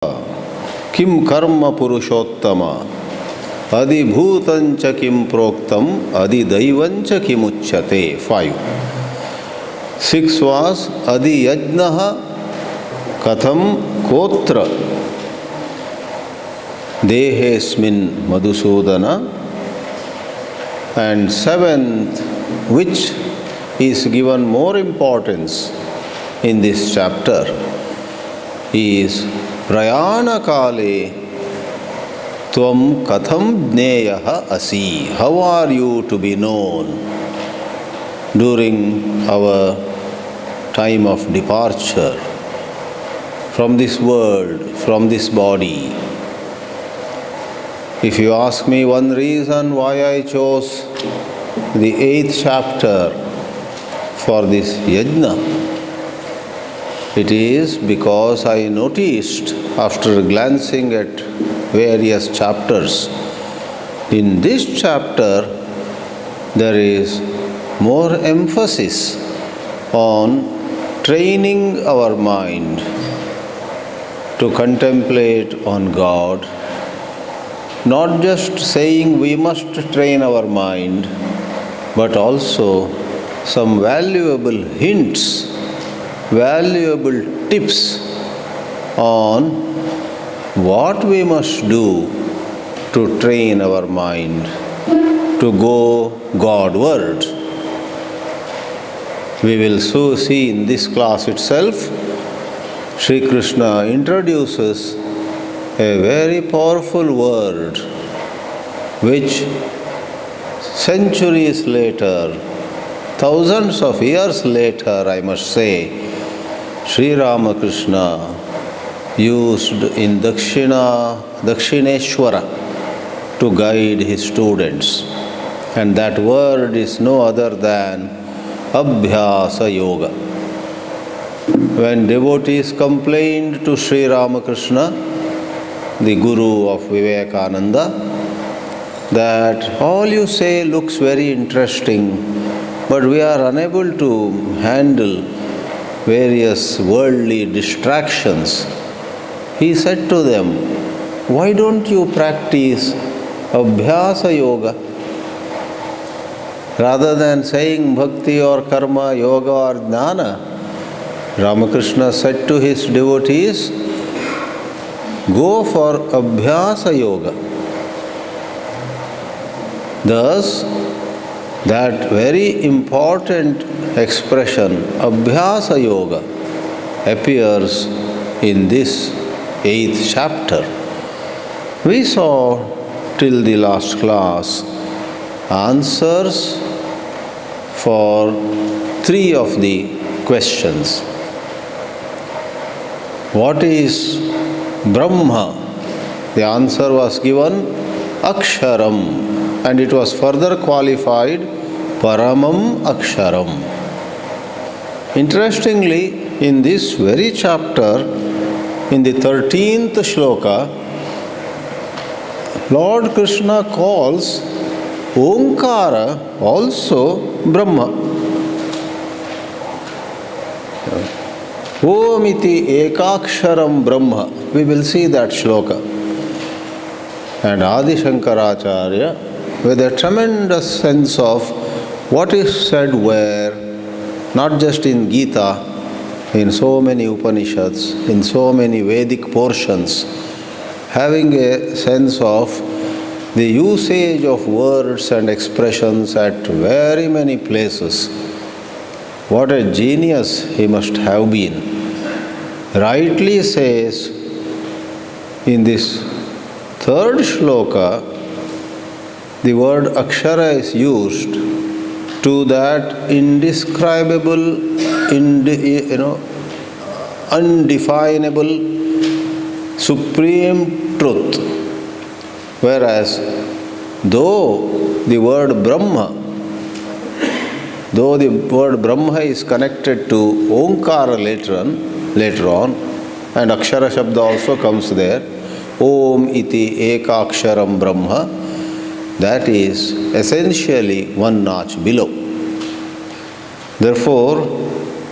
Kim karma purushottama adibhutancha kim proktam adidaivancha kim uchyate. 5. 6 was adiyajnaha katham kotra dehesmin madhusudana. And 7th, which is given more importance in this chapter, is prayana kale tvam katham jneyaha asi. How are you to be known during our time of departure from this world, from this body? If you ask me one reason why I chose the 8th chapter for this yajna, it is because I noticed after glancing at various chapters, in this chapter there is more emphasis on training our mind to contemplate on God. Not just saying we must train our mind, but also some valuable hints, valuable tips on what we must do to train our mind to go Godward. We will so see in this class itself, Sri Krishna introduces a very powerful word which centuries later, thousands of years later, I must say, Sri Ramakrishna used in Dakshineshwara to guide his students. And that word is no other than Abhyasa Yoga. When devotees complained to Sri Ramakrishna, the Guru of Vivekananda, that all you say looks very interesting, but we are unable to handle various worldly distractions. He said to them, why don't you practice Abhyasa Yoga? Rather than saying Bhakti or Karma, Yoga or Jnana, Ramakrishna said to his devotees, go for Abhyasa Yoga. Thus, that very important expression, Abhyasa Yoga, appears in this 8th chapter. We saw till the last class answers for 3 of the questions. What is Brahma? The answer was given Aksharam, and it was further qualified Paramam Aksharam. Interestingly, in this very chapter, in the 13th shloka, Lord Krishna calls Omkara also Brahma. Om iti ekaksharam Brahma. We will see that shloka. And Adi Shankaracharya, with a tremendous sense of what is said where, not just in Gita, in so many Upanishads, in so many Vedic portions, having a sense of the usage of words and expressions at very many places. What a genius he must have been. Rightly says in this 3rd shloka, the word Akshara is used to that indescribable, undefinable, supreme truth. Whereas, though the word Brahma is connected to Omkara later on, and Akshara Shabda also comes there, Om iti ekaksharam Brahma, that is essentially one notch below. Therefore,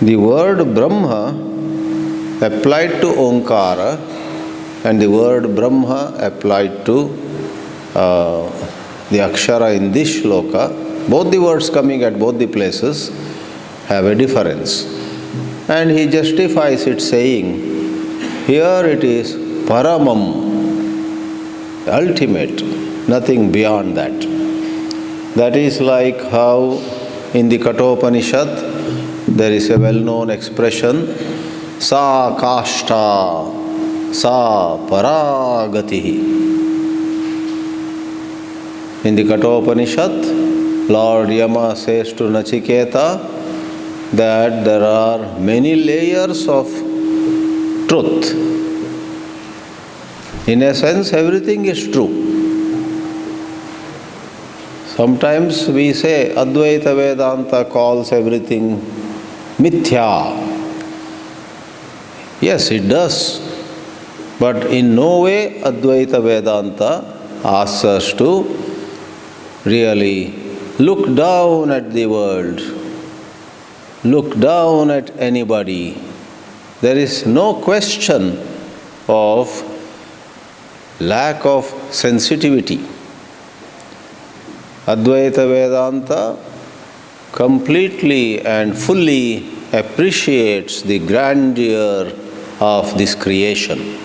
the word Brahma applied to Omkara and the word Brahma applied to the Akshara in this shloka, both the words coming at both the places have a difference. And he justifies it saying, here it is Paramam, ultimate, nothing beyond that. That is like how in the Kathopanishad there is a well-known expression, Sa Kashta, Sa Paragatihi. In the Kathopanishad, Lord Yama says to Nachiketa that there are many layers of truth. In a sense, everything is true. Sometimes we say Advaita Vedanta calls everything mithya. Yes, it does. But in no way Advaita Vedanta asks us to really look down at the world, look down at anybody. There is no question of lack of sensitivity. Advaita Vedanta completely and fully appreciates the grandeur of this creation.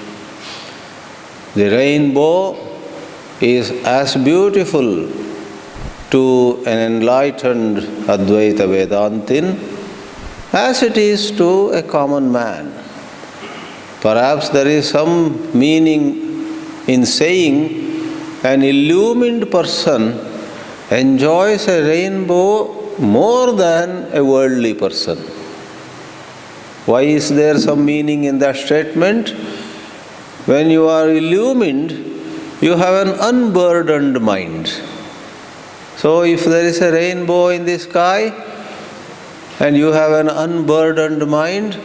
The rainbow is as beautiful to an enlightened Advaita Vedantin as it is to a common man. Perhaps there is some meaning in saying an illumined person enjoys a rainbow more than a worldly person. Why is there some meaning in that statement? When you are illumined, you have an unburdened mind. So if there is a rainbow in the sky and you have an unburdened mind,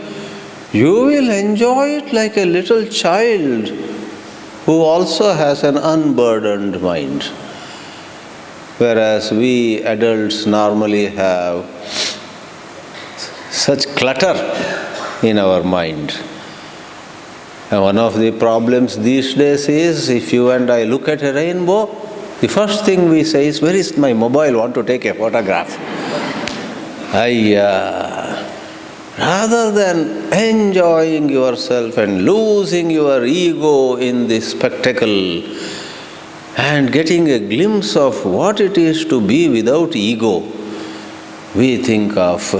you will enjoy it like a little child who also has an unburdened mind. Whereas we adults normally have such clutter in our mind. And one of the problems these days is, if you and I look at a rainbow, the first thing we say is, where is my mobile? Want to take a photograph. Rather than enjoying yourself and losing your ego in this spectacle and getting a glimpse of what it is to be without ego, we think of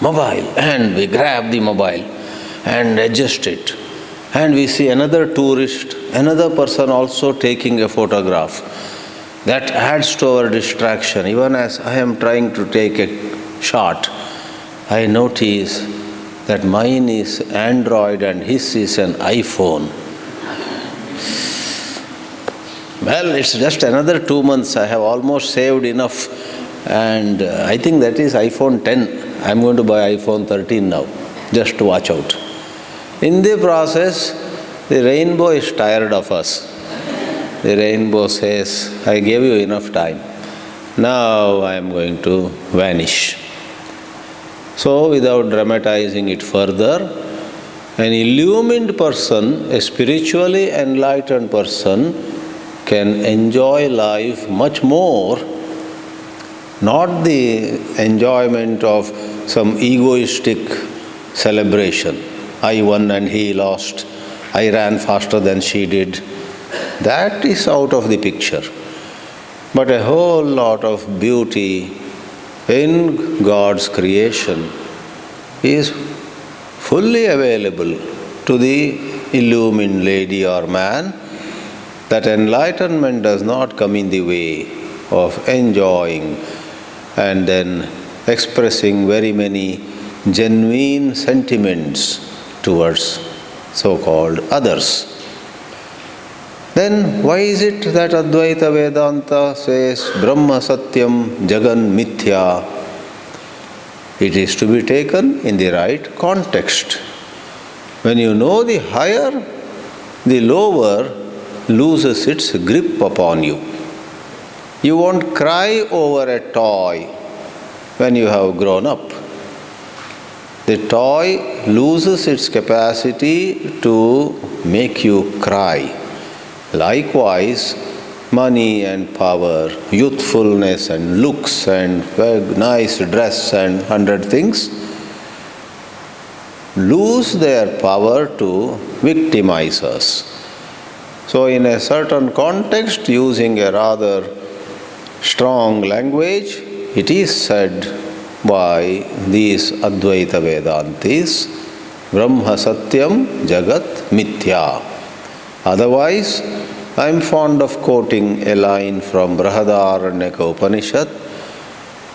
mobile, and we grab the mobile and adjust it. And we see another tourist, another person also taking a photograph. That adds to our distraction. Even as I am trying to take a shot, I notice that mine is Android and his is an iPhone. Well, it's just another 2 months. I have almost saved enough. And I think that is iPhone 10. I'm going to buy iPhone 13 now, just to watch out. In the process, the rainbow is tired of us. The rainbow says, I gave you enough time. Now I am going to vanish. So, without dramatizing it further, an illumined person, a spiritually enlightened person, can enjoy life much more, not the enjoyment of some egoistic celebration. I won and he lost. I ran faster than she did. That is out of the picture. But a whole lot of beauty in God's creation is fully available to the illumined lady or man. That enlightenment does not come in the way of enjoying and then expressing very many genuine sentiments towards so-called others. Then why is it that Advaita Vedanta says Brahma Satyam Jagan Mithya? It is to be taken in the right context. When you know the higher, the lower loses its grip upon you. You won't cry over a toy when you have grown up. The toy loses its capacity to make you cry. Likewise, money and power, youthfulness and looks and nice dress and 100 things lose their power to victimize us. So in a certain context, using a rather strong language, it is said by these Advaita Vedantis, Brahma Satyam Jagat Mithya. Otherwise, I am fond of quoting a line from Brihadaranyaka Upanishad,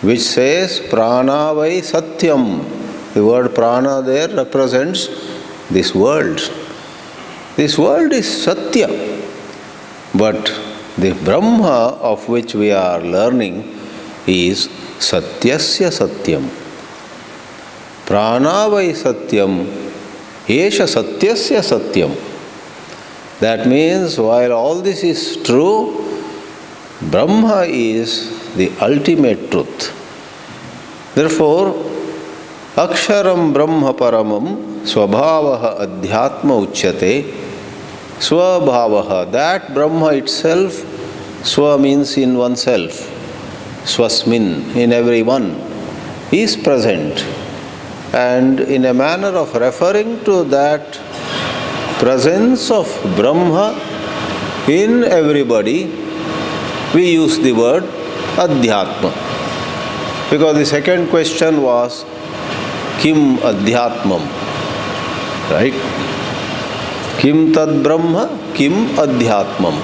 which says, Prana vai Satyam. The word prana there represents this world. This world is Satya. But the Brahma of which we are learning is Satyasya Satyam. Prana vai Satyam, Esha Satyasya Satyam. That means while all this is true, Brahma is the ultimate truth. Therefore, Aksharam Brahma Paramam Swabhavaha Adhyatma Uchyate. Swabhavaha, that Brahma itself, Swa means in oneself, Swasmin, in everyone, is present. And in a manner of referring to that presence of Brahma in everybody, we use the word Adhyatma. Because the second question was, Kim Adhyatmam? Right? Kim Tad Brahma, Kim Adhyatmam?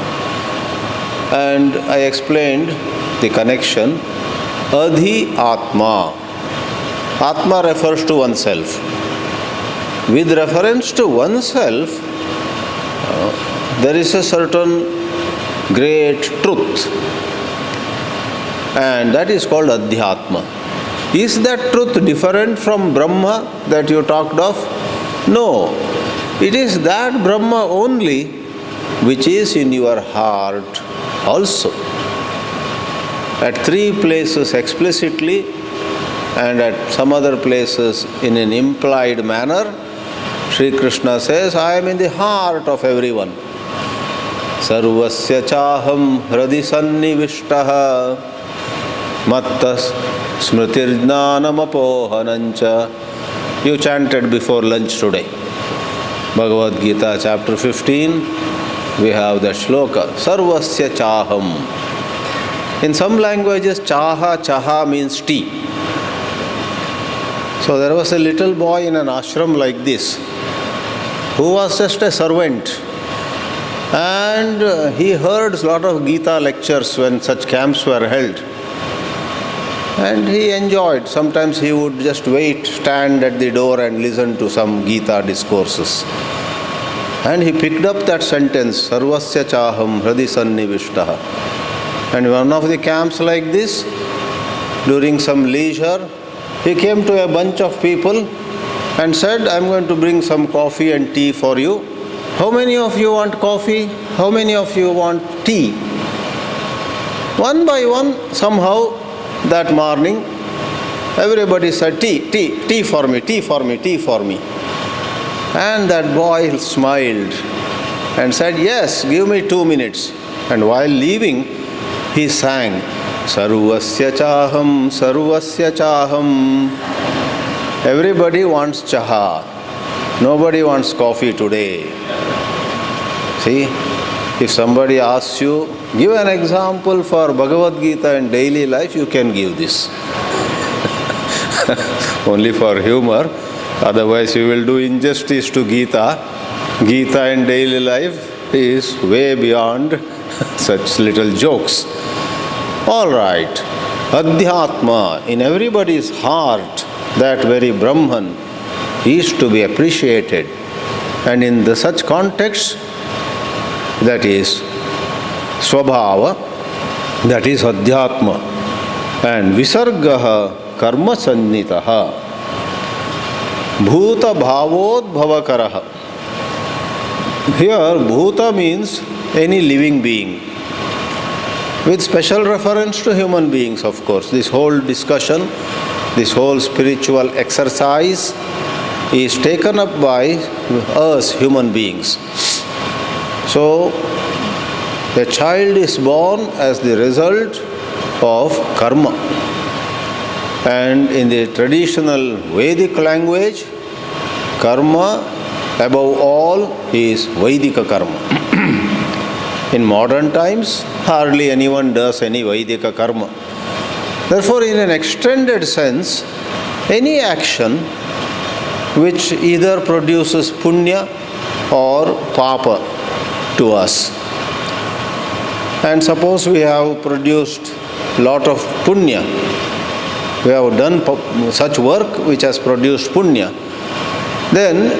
And I explained the connection. Adhi Atma. Atma refers to oneself. With reference to oneself, there is a certain great truth, and that is called Adhyatma. Is that truth different from Brahma that you talked of? No. It is that Brahma only which is in your heart also. At three places explicitly and at some other places in an implied manner, Sri Krishna says, I am in the heart of everyone. Sarvasya chaham hradi sannivishtaha mattas smritirjnanam apohanancha. You chanted before lunch today. Bhagavad Geeta chapter 15, we have that shloka, Sarvasya chaham. In some languages, chaha means tea. So there was a little boy in an ashram like this, who was just a servant. And he heard a lot of Gita lectures when such camps were held. And he enjoyed. Sometimes he would just stand at the door and listen to some Gita discourses. And he picked up that sentence, Sarvasya chaham hradi sannivishtaha. And one of the camps like this, during some leisure, he came to a bunch of people and said, I am going to bring some coffee and tea for you. How many of you want coffee? How many of you want tea? One by one, somehow, that morning, everybody said, tea for me, tea for me, tea for me. And that boy smiled and said, yes, give me 2 minutes. And while leaving, he sang, Sarvasya chaham, Sarvasya chaham. Everybody wants chaha. Nobody wants coffee today. See, if somebody asks you, give an example for Bhagavad Gita in daily life, you can give this. Only for humor. Otherwise you will do injustice to Gita. Gita in daily life is way beyond such little jokes. All right. Adhyatma, in everybody's heart, that very Brahman is to be appreciated. And in such context, that is Swabhava, that is Adhyatma. And Visargaha Karma Sannitaha Bhuta Bhavodbhavakaraha. Here, Bhuta means any living being, with special reference to human beings, of course. This whole discussion this whole spiritual exercise is taken up by us human beings. So, a child is born as the result of karma. And in the traditional Vedic language, karma above all is Vedika karma. In modern times, hardly anyone does any Vedika karma. Therefore, in an extended sense, any action which either produces punya or papa to us. And suppose we have produced lot of punya, we have done such work which has produced punya, then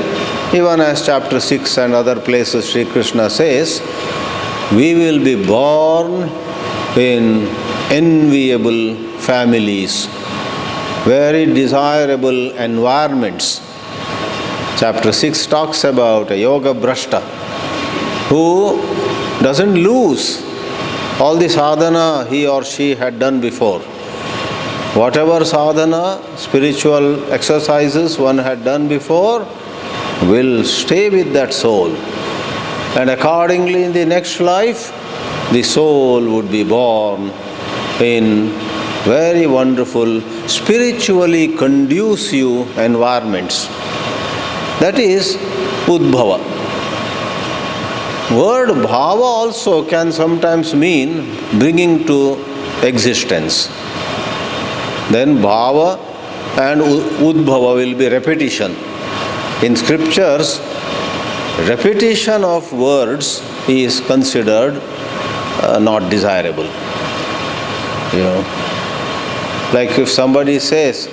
even as chapter 6 and other places Sri Krishna says, we will be born in enviable families, very desirable environments. Chapter 6 talks about a yoga brashta who doesn't lose all the sadhana he or she had done before. Whatever sadhana, spiritual exercises one had done before will stay with that soul. And accordingly in the next life, the soul would be born in very wonderful, spiritually conducive environments. That is Udbhava. Word bhava also can sometimes mean bringing to existence. Then bhava and Udbhava will be repetition. In scriptures, repetition of words is considered not desirable. Like if somebody says,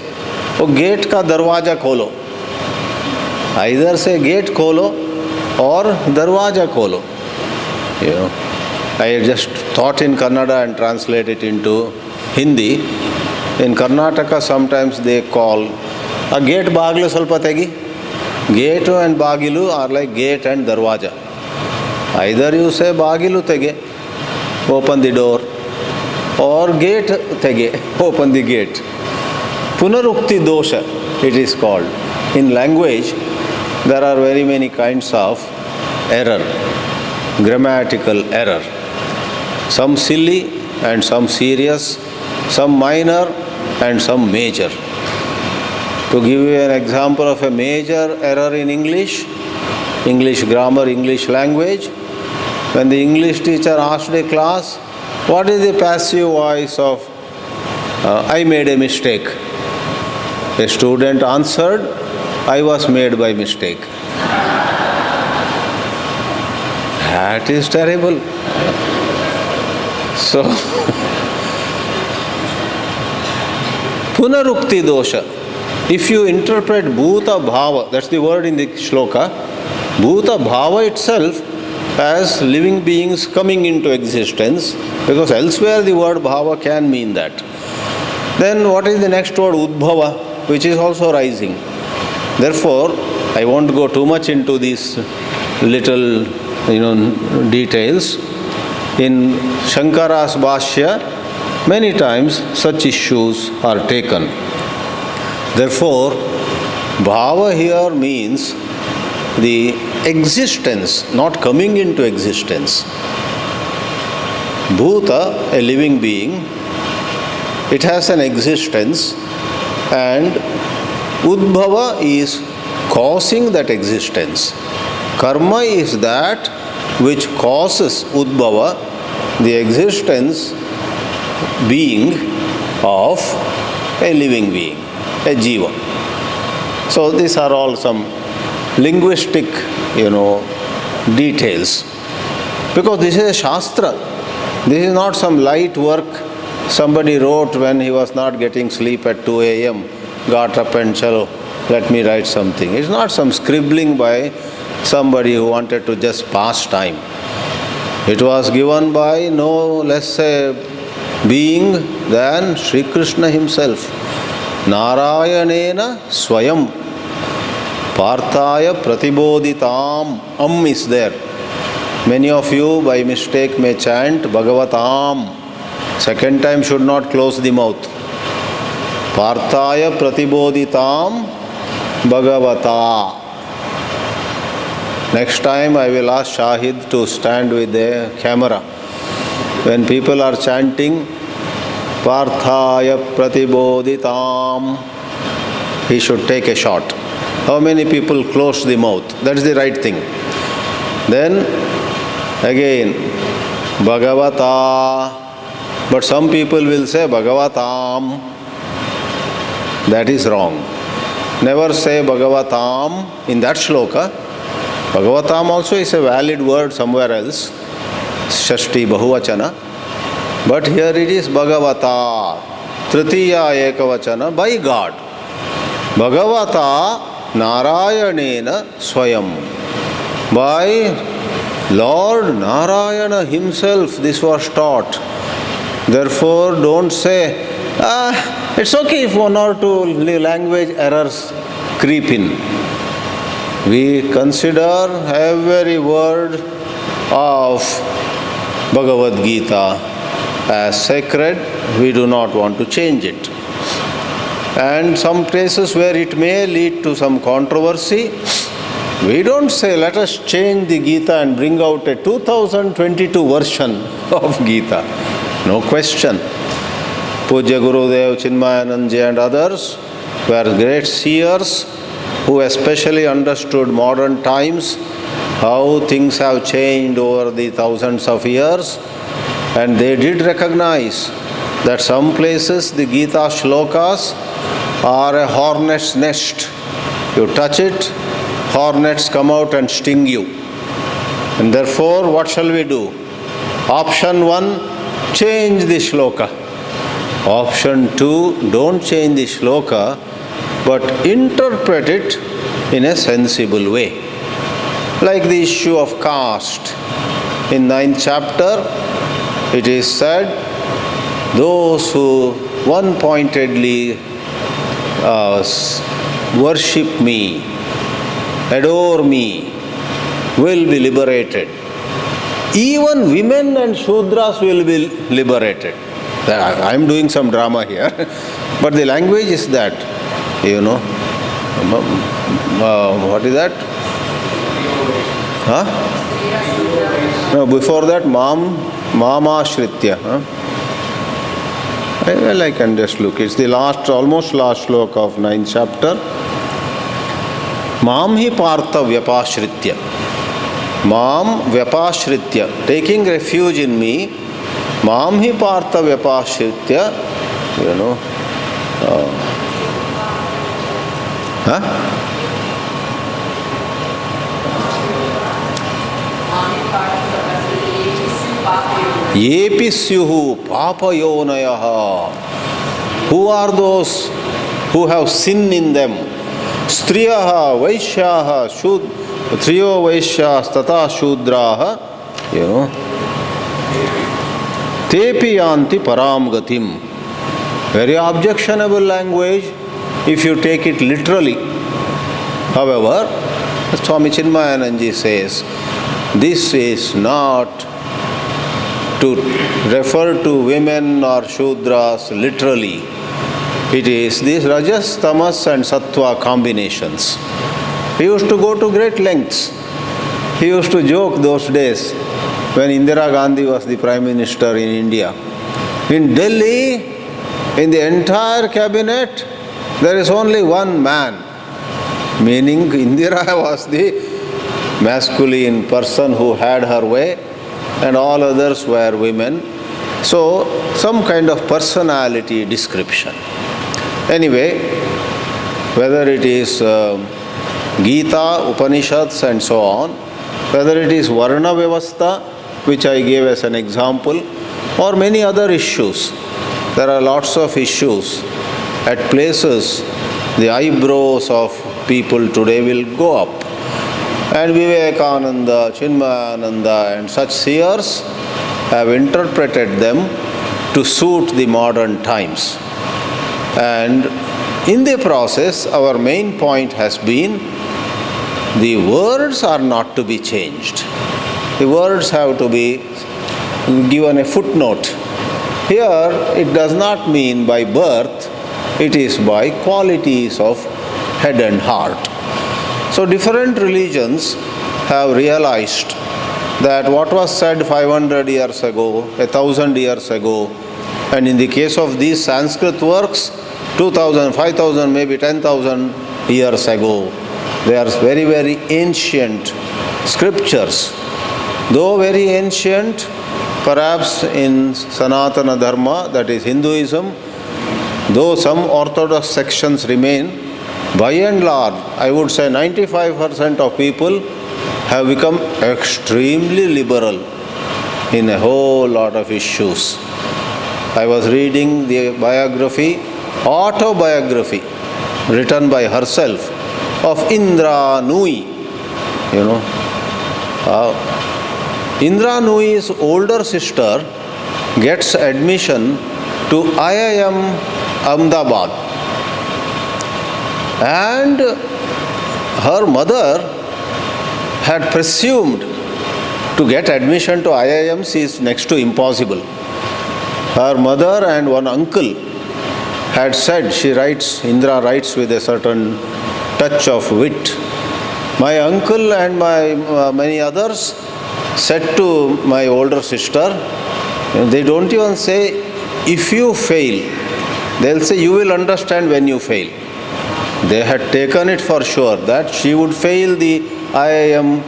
"Oh, gate ka darwaja kholo." Either say gate kholo or darwaja kholo. I just thought in Kannada and translate it into Hindi. In Karnataka sometimes they call a gate baglu salpa tegi. Gate and bagilu are like gate and darwaja. Either you say bagilu tege, open the door, or gate tege, open the gate. Punarukti dosha it is called. In language there are very many kinds of error, grammatical error. Some silly and some serious, some minor and some major. To give you an example of a major error in English grammar, English language, when the English teacher asked a class, what is the passive voice of I made a mistake? A student answered, I was made by mistake. That is terrible. So, Punarukti dosha. If you interpret Bhuta Bhava, that's the word in the shloka, Bhuta Bhava itself as living beings coming into existence, because elsewhere the word Bhava can mean that. Then what is the next word? Udbhava, which is also rising. Therefore, I won't go too much into these little details. In Shankara's Bhashya, many times such issues are taken. Therefore, bhava here means the existence, not coming into existence. Bhuta, a living being, it has an existence, and Udbhava is causing that existence. Karma is that which causes Udbhava, the existence being of a living being, a jiva. So these are all some linguistic, details. Because this is a shastra. This is not some light work somebody wrote when he was not getting sleep at 2 a.m., got up and chalo, let me write something. It's not some scribbling by somebody who wanted to just pass time. It was given by no less a being than Sri Krishna himself. Narayanena Swayam Parthaya Pratibodhitam. Is there. Many of you by mistake may chant Bhagavatam. Second time should not close the mouth. Parthaya pratiboditam Bhagavata. Next time I will ask Shahid to stand with the camera. When people are chanting Parthaya pratiboditam, he should take a shot. How many people close the mouth? That is the right thing. Then again Bhagavata. But some people will say Bhagavatam. That is wrong. Never say Bhagavatam in that shloka. Bhagavatam also is a valid word somewhere else. Shashti Bahuvachana. But here it is Bhagavata. Tritiya Ekavachana, by God. Bhagavata Narayanena Swayam. By Lord Narayana himself this was taught. Therefore don't say, it's okay if one or two language errors creep in. We consider every word of Bhagavad Gita as sacred. We do not want to change it. And some places where it may lead to some controversy, we don't say, let us change the Gita and bring out a 2022 version of Gita. No question. Pujya Gurudev, Chinmayanandji and others were great seers who especially understood modern times, how things have changed over the thousands of years, and they did recognize that some places the Gita shlokas are a hornet's nest. You touch it, hornets come out and sting you. And therefore, what shall we do? Option 1, change the shloka. Option 2, don't change the shloka, but interpret it in a sensible way. Like the issue of caste. In 9th chapter, it is said, those who one-pointedly worship me, adore me, will be liberated. Even women and Shudras will be liberated. I am doing some drama here, but the language is that, what is that? Huh? No, before that, Mama Shritya. Well, I can just look. It's the almost last sloka of 9th chapter. Mam hi partha vyapashritya. Mam vyapashritya. Taking refuge in me. Mam hi partha vyapashritya. Yepi syuhu papayonayaha. Who are those who have sin in them? Striyaha, Vaishyaha, Triyo Vaishyas, Tata Shudraha, Tepi yanti param gatim. Very objectionable language if you take it literally. However, Swami Chinmayanandji says, this is not to refer to women or Shudras literally. It is these Rajas, Tamas and Sattva combinations. He used to go to great lengths. He used to joke those days when Indira Gandhi was the Prime Minister in India. In Delhi, in the entire cabinet, there is only one man. Meaning Indira was the masculine person who had her way, and all others were women. So, some kind of personality description. Anyway, whether it is Gita, Upanishads and so on, whether it is Varna Vyavastha, which I gave as an example, or many other issues. There are lots of issues. At places, the eyebrows of people today will go up. And Vivekananda, Chinmayananda and such seers have interpreted them to suit the modern times. And in the process, our main point has been the words are not to be changed. The words have to be given a footnote. Here, it does not mean by birth It is by qualities of head and heart. So different religions have realized that what was said 500 years ago, 1000 years ago, and in the case of these Sanskrit works, 2000, 5000, maybe 10,000 years ago, they are very, very ancient scriptures. Though very ancient, perhaps in Sanatana Dharma, that is Hinduism, though some orthodox sections remain, by and large, I would say 95% of people have become extremely liberal in a whole lot of issues. I was reading the autobiography written by herself of Indra Nui. Indra Nui's older sister gets admission to IIM Ahmedabad, and her mother had presumed to get admission to IIMs is next to impossible. Her mother and one uncle had said, Indra writes with a certain touch of wit, my uncle and my many others said to my older sister, they don't even say if you fail, they'll say you will understand when you fail. They had taken it for sure that she would fail the IIM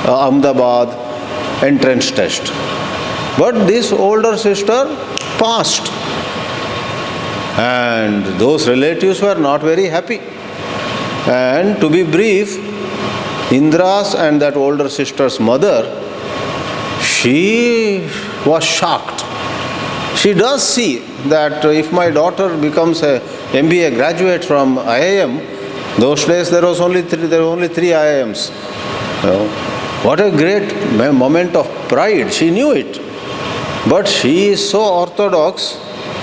Ahmedabad entrance test. But this older sister passed, and those relatives were not very happy. And to be brief, Indra's and that older sister's mother, she was shocked. She does see that if my daughter becomes a MBA graduate from IIM, those days there were only three IIMs. What a great moment of pride. She knew it. But she is so orthodox,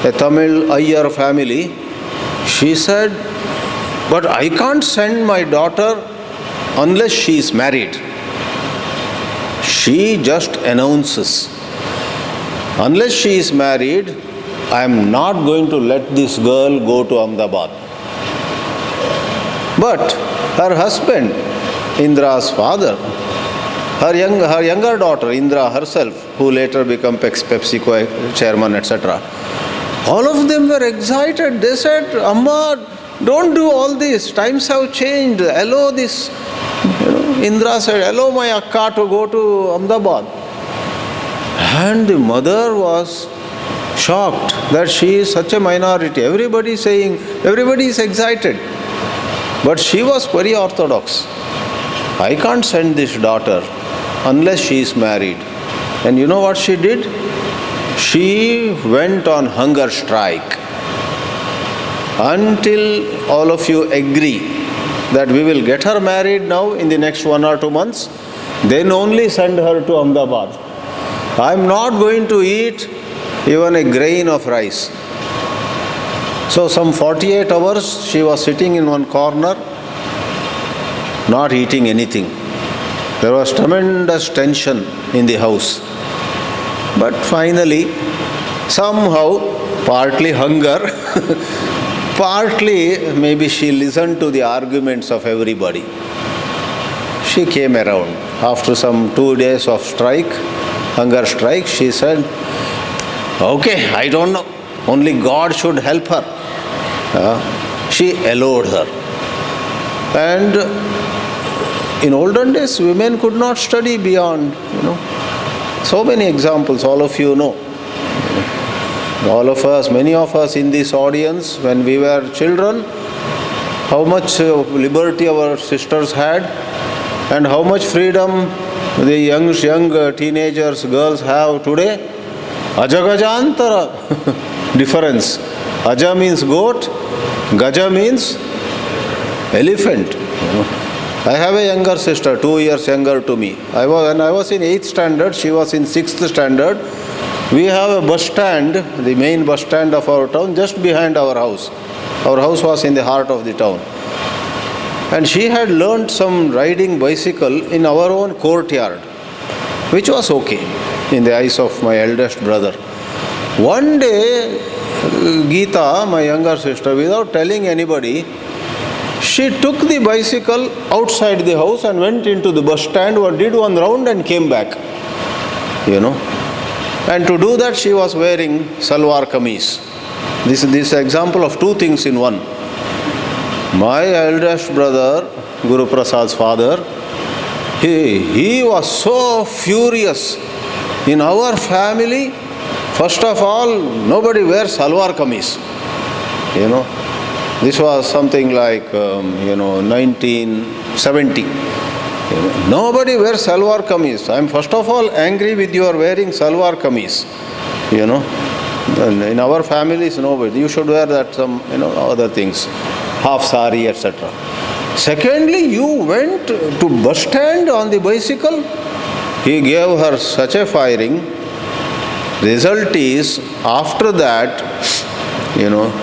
a Tamil Iyer family. She said, but I can't send my daughter unless she is married. She just announces, unless she is married, I am not going to let this girl go to Ahmedabad. But her husband, Indra's father, her younger daughter, Indra herself, who later became PepsiCo chairman, etc., all of them were excited. They said, Amma, don't do all this. Times have changed. Allow this. Indra said, allow my akka to go to Ahmedabad. And the mother was shocked that she is such a minority. Everybody is excited. But she was very orthodox. I can't send this daughter unless she is married. And you know what she did? She went on hunger strike until all of you agree that we will get her married now in the next 1 or 2 months. Then only send her to Ahmedabad. I am not going to eat even a grain of rice. So some 48 hours she was sitting in one corner, not eating anything. There was tremendous tension in the house. But finally, somehow, partly hunger, partly maybe she listened to the arguments of everybody. She came around. After some 2 days of hunger strike, she said, okay, I don't know, only God should help her. She allowed her. And in olden days, women could not study beyond, So many examples, all of you know. All of us, many of us in this audience, when we were children, how much liberty our sisters had and how much freedom the young teenagers, girls have today. Ajagajantara difference. Aja means goat, Gaja means elephant. I have a younger sister, 2 years younger to me. When I was in 8th standard, she was in 6th standard. We have a bus stand, the main bus stand of our town, just behind our house. Our house was in the heart of the town. And she had learnt some riding bicycle in our own courtyard, which was okay in the eyes of my eldest brother. One day, Geeta, my younger sister, without telling anybody, she took the bicycle outside the house and went into the bus stand or did one round and came back. And to do that, she was wearing salwar kameez. This example of two things in one. My eldest brother, Guru Prasad's father, he was so furious. In our family, first of all, nobody wears salwar kameez. This was something like 1970. Nobody wears salwar kameez. I am first of all angry with your wearing salwar kameez. In our families, nobody. You should wear that some other things, half sari, etc. Secondly, you went to bus stand on the bicycle. He gave her such a firing. Result is, after that,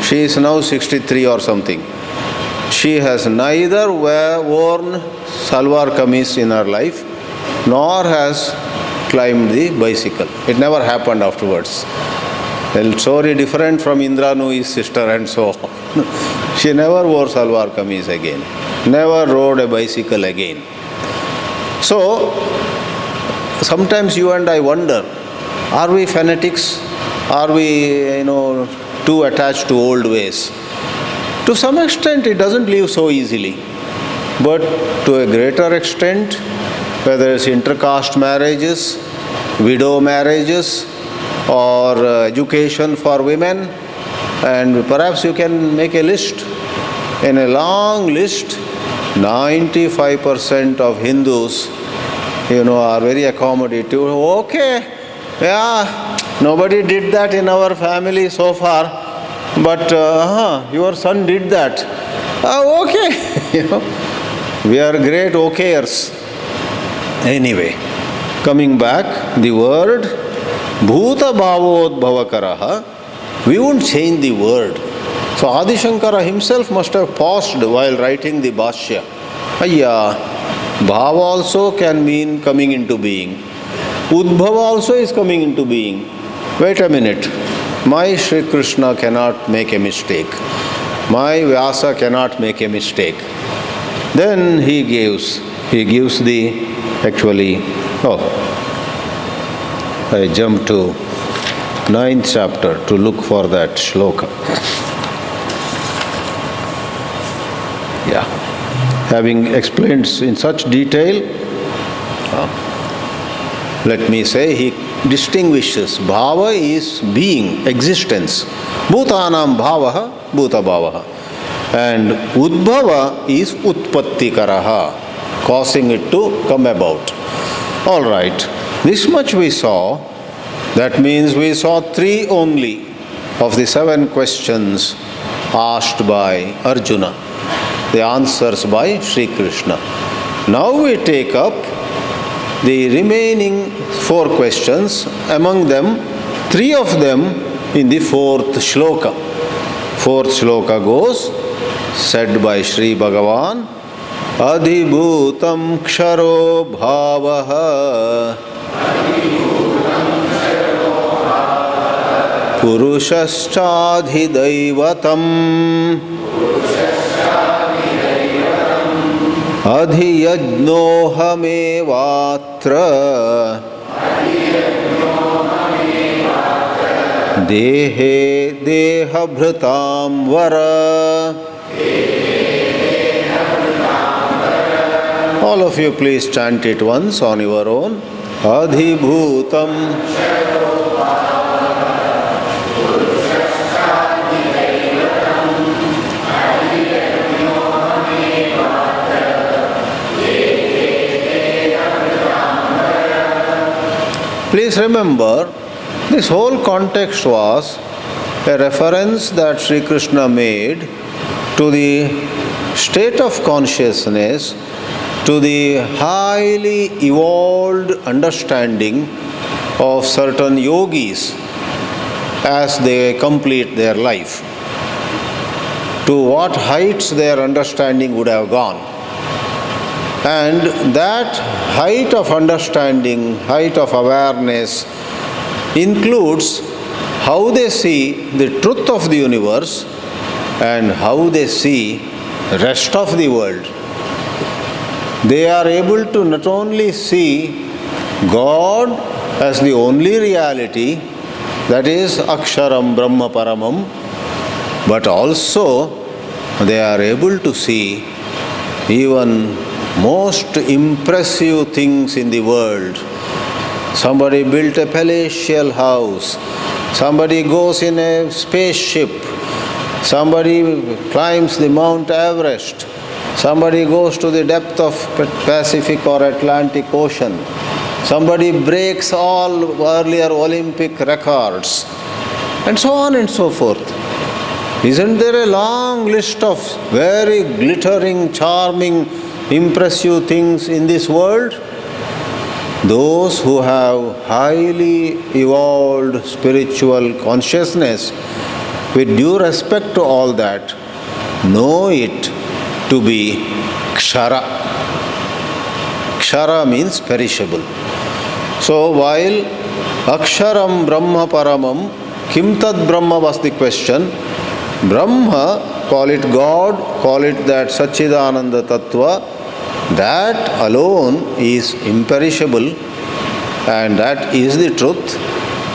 she is now 63 or something. She has neither worn salwar kameez in her life, nor has climbed the bicycle. It never happened afterwards. A story different from Indra Nui's sister and so on. She never wore salwar kameez again. Never rode a bicycle again. So, sometimes you and I wonder, are we fanatics? Are we, too attached to old ways? To some extent, it doesn't leave so easily. But to a greater extent, whether it's intercaste marriages, widow marriages, or education for women, and perhaps you can make a list. In a long list, 95% of Hindus, are very accommodative. Okay, yeah, nobody did that in our family so far, but your son did that. Okay, we are great okayers. Anyway, coming back, the word Bhuta Bhavodbhavakaraha, we won't change the word. So Adi Shankara himself must have paused while writing the Bhashya. Bhava also can mean coming into being. Udbhava also is coming into being. Wait a minute. My Sri Krishna cannot make a mistake. My Vyasa cannot make a mistake. Then he gives the actually, I jump to 9th chapter to look for that shloka. Having explained in such detail, let me say, he distinguishes. Bhava is being, existence. Bhutanam bhavaha, bhuta bhavaha. And udbhava is utpattikaraha, causing it to come about. All right, this much we saw. That means we saw 3 only of the 7 questions asked by Arjuna. The answers by Sri Krishna. Now we take up the remaining 4 questions, among them 3 of them in the 4th shloka. 4th shloka goes, said by Sri Bhagavan, Adhibhutam ksharo bhavaha purushashchadhidaivatam adhiyajnohamevatra dehe dehabhritam vara. All of you please chant it once on your own. Adhibhutam Please remember, this whole context was a reference that Sri Krishna made to the state of consciousness, to the highly evolved understanding of certain yogis as they complete their life. To what heights their understanding would have gone. And that height of understanding, height of awareness includes how they see the truth of the universe and how they see the rest of the world. They are able to not only see God as the only reality, that is Aksharam Brahma Paramam, but also they are able to see even most impressive things in the world. Somebody built a palatial house, somebody goes in a spaceship, somebody climbs the Mount Everest, somebody goes to the depth of Pacific or Atlantic Ocean, somebody breaks all earlier Olympic records, and so on and so forth. Isn't there a long list of very glittering, charming, impressive things in this world? Those who have highly evolved spiritual consciousness, with due respect to all that, know it to be kshara. Kshara means perishable. So while Aksharam Brahma Paramam, Kim Tad Brahma was the question, Brahma, call it God, call it that Satchidananda Tattva, that alone is imperishable and that is the truth.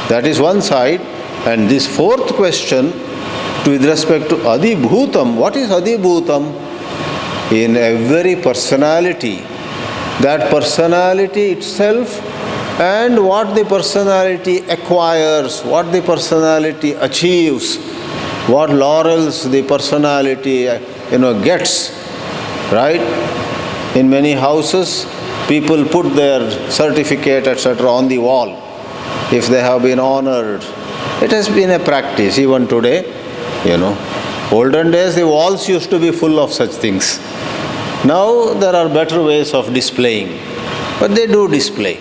That is one side. And this fourth question, with respect to Adibhutam, what is Adibhutam? In every personality, that personality itself and what the personality acquires, what the personality achieves, what laurels the personality gets, right? In many houses, people put their certificate, etc. on the wall if they have been honored. It has been a practice even today, Olden days, the walls used to be full of such things. Now there are better ways of displaying, but they do display.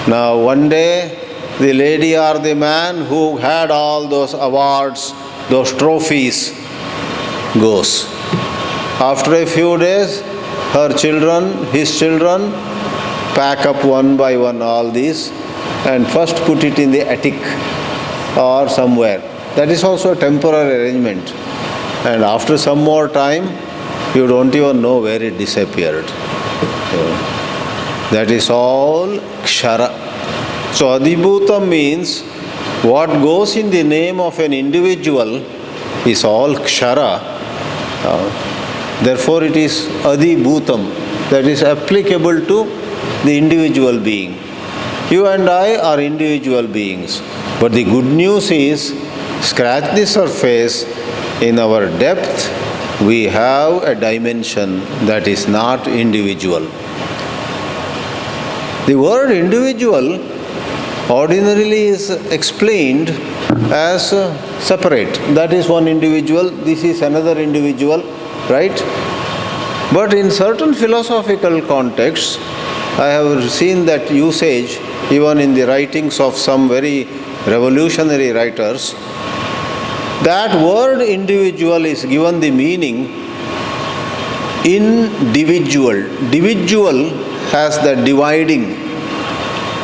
Now one day, the lady or the man who had all those awards, those trophies, goes. After a few days, her children, his children, pack up one by one all these and first put it in the attic or somewhere. That is also a temporary arrangement. And after some more time, you don't even know where it disappeared. That is all kshara. So adibhutam means what goes in the name of an individual is all kshara. Therefore it is adibhutam, that is applicable to the individual being. You and I are individual beings. But the good news is, scratch the surface, in our depth we have a dimension that is not individual. The word individual ordinarily is explained as separate. That is one individual, this is another individual, right? But in certain philosophical contexts, I have seen that usage even in the writings of some very revolutionary writers. That word individual is given the meaning individual. Individual has the dividing.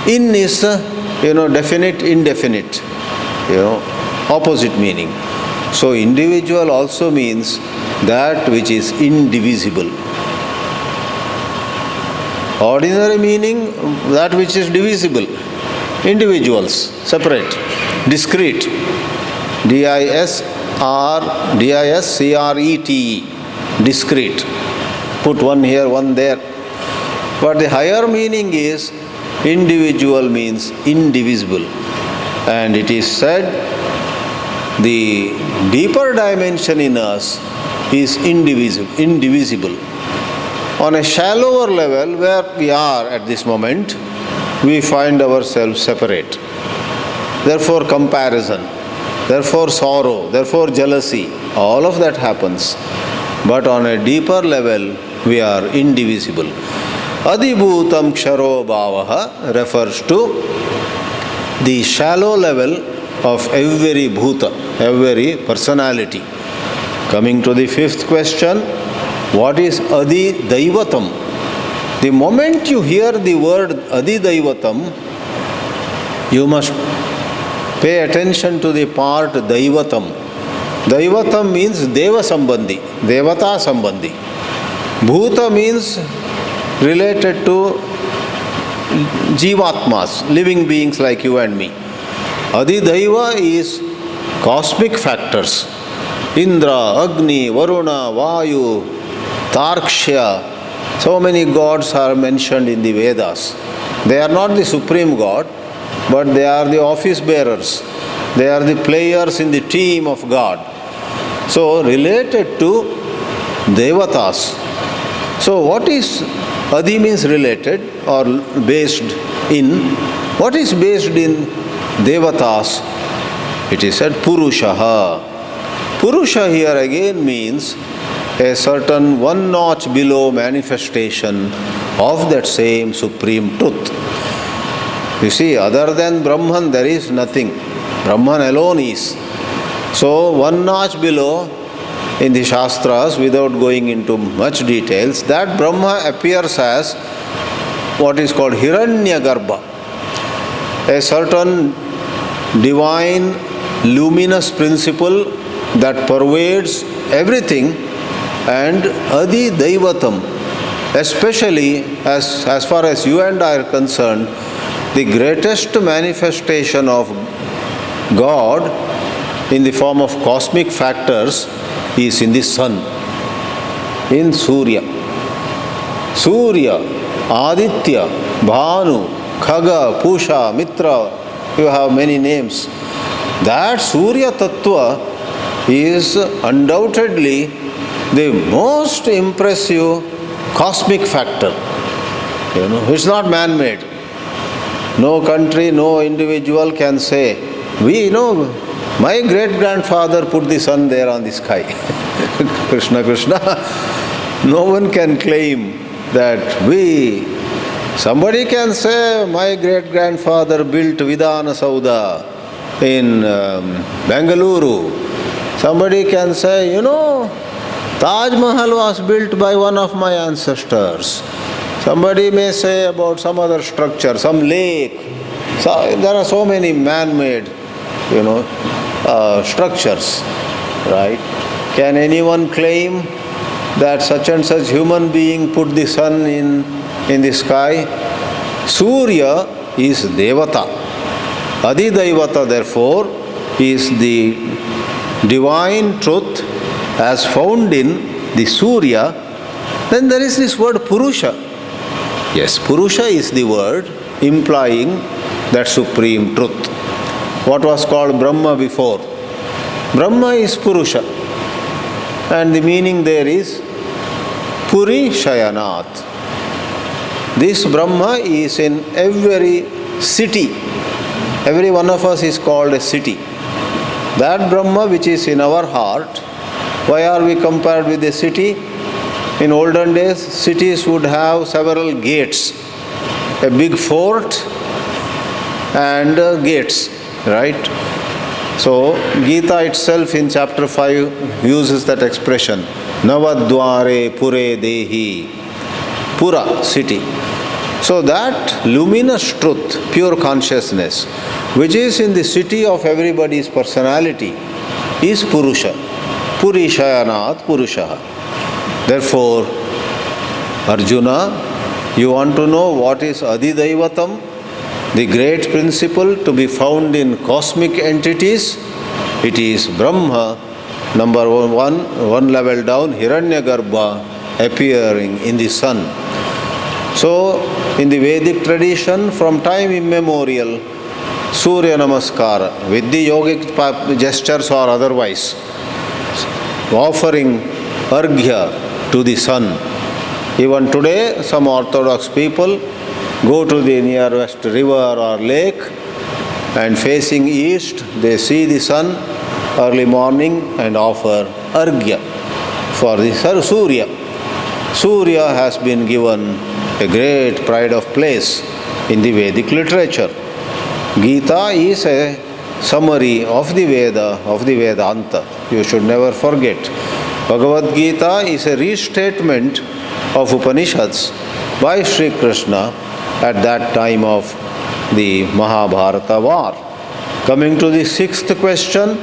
In is definite, indefinite, opposite meaning. So individual also means that which is indivisible. Ordinary meaning, that which is divisible. Individuals, separate, discrete. D-I-S-C-R-E-T-E, discrete. Put one here, one there. But the higher meaning is individual means indivisible. And it is said the deeper dimension in us is indivisible. On a shallower level where we are at this moment, we find ourselves separate. Therefore comparison, therefore sorrow, therefore jealousy, all of that happens. But on a deeper level, we are indivisible. Adibhutam ksharo bhavaha refers to the shallow level of every bhuta, every personality. Coming to the fifth question, what is Adi Daivatam? The moment you hear the word Adi Daivatam, you must Pay attention to the part Daivatam. Daivatam means Deva Sambandhi, Devata Sambandhi. Bhuta means related to Jivatmas, living beings like you and me. Adidaiva is cosmic factors. Indra, Agni, Varuna, Vayu, Tarkshya. So many gods are mentioned in the Vedas. They are not the supreme god, but they are the office bearers. They are the players in the team of God. So related to Devatas. So what is Adi means related or based in? What is based in Devatas? It is said Purushaha. Purusha here again means a certain one notch below manifestation of that same supreme truth. You see, other than Brahman there is nothing. Brahman alone is. So one notch below in the Shastras, without going into much details, that Brahma appears as what is called Hiranyagarbha, a certain divine luminous principle that pervades everything, and Adi Daivatam, especially as far as you and I are concerned, the greatest manifestation of God in the form of cosmic factors is in the sun, in Surya. Surya, Aditya, Bhanu, Khaga, Pusha, Mitra, you have many names. That Surya Tattva is undoubtedly the most impressive cosmic factor. It's not man-made. No country, no individual can say, my great-grandfather put the sun there on the sky. Krishna, Krishna. No one can claim that somebody can say, my great-grandfather built Vidhana Sauda in Bengaluru. Somebody can say, Taj Mahal was built by one of my ancestors. Somebody may say about some other structure, some lake. So, there are so many man-made, structures, right? Can anyone claim that such and such human being put the sun in the sky? Surya is Devata. Adidevata, therefore, is the divine truth as found in the Surya. Then there is this word Purusha. Yes, Purusha is the word implying that supreme truth. What was called Brahma before? Brahma is Purusha. And the meaning there is Puri Shayanat. This Brahma is in every city. Every one of us is called a city. That Brahma which is in our heart, why are we compared with a city? In olden days, cities would have several gates, a big fort and gates, right? So, Gita itself in chapter 5 uses that expression, Navadware Pure Dehi, Pura, city. So that luminous truth, pure consciousness, which is in the city of everybody's personality, is Purusha. Puri Shayanat Purushaha. Therefore, Arjuna, you want to know what is Adidaivatam, the great principle to be found in cosmic entities? It is Brahma, number one level down, Hiranyagarbha, appearing in the sun. So, in the Vedic tradition, from time immemorial, Surya Namaskara, with the yogic gestures or otherwise, offering Arghya to the sun. Even today, some orthodox people go to the nearest river or lake and facing east, they see the sun early morning and offer Arghya for the Surya. Surya has been given a great pride of place in the Vedic literature. Gita is a summary of the Veda, of the Vedanta. You should never forget. Bhagavad Gita is a restatement of Upanishads by Sri Krishna at that time of the Mahabharata war. Coming to the sixth question,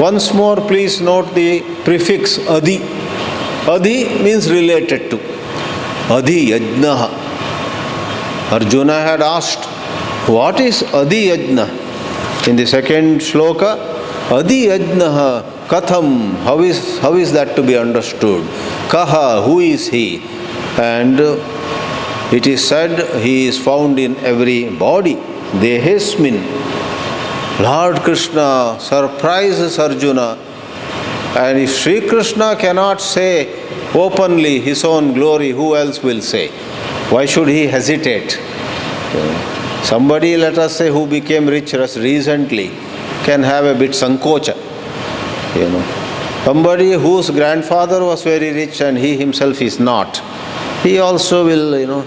once more please note the prefix adi. Adi means related to. Adi yajnaha. Arjuna had asked, what is adi yajna? In the second shloka, adi yajnaha katham, how is that to be understood? Kaha, who is he? And it is said he is found in every body. Dehesmin. Lord Krishna surprises Arjuna, and if Sri Krishna cannot say openly his own glory, who else will say? Why should he hesitate? Somebody, let us say, who became rich recently can have a bit sankocha. Somebody whose grandfather was very rich and he himself is not, he also will,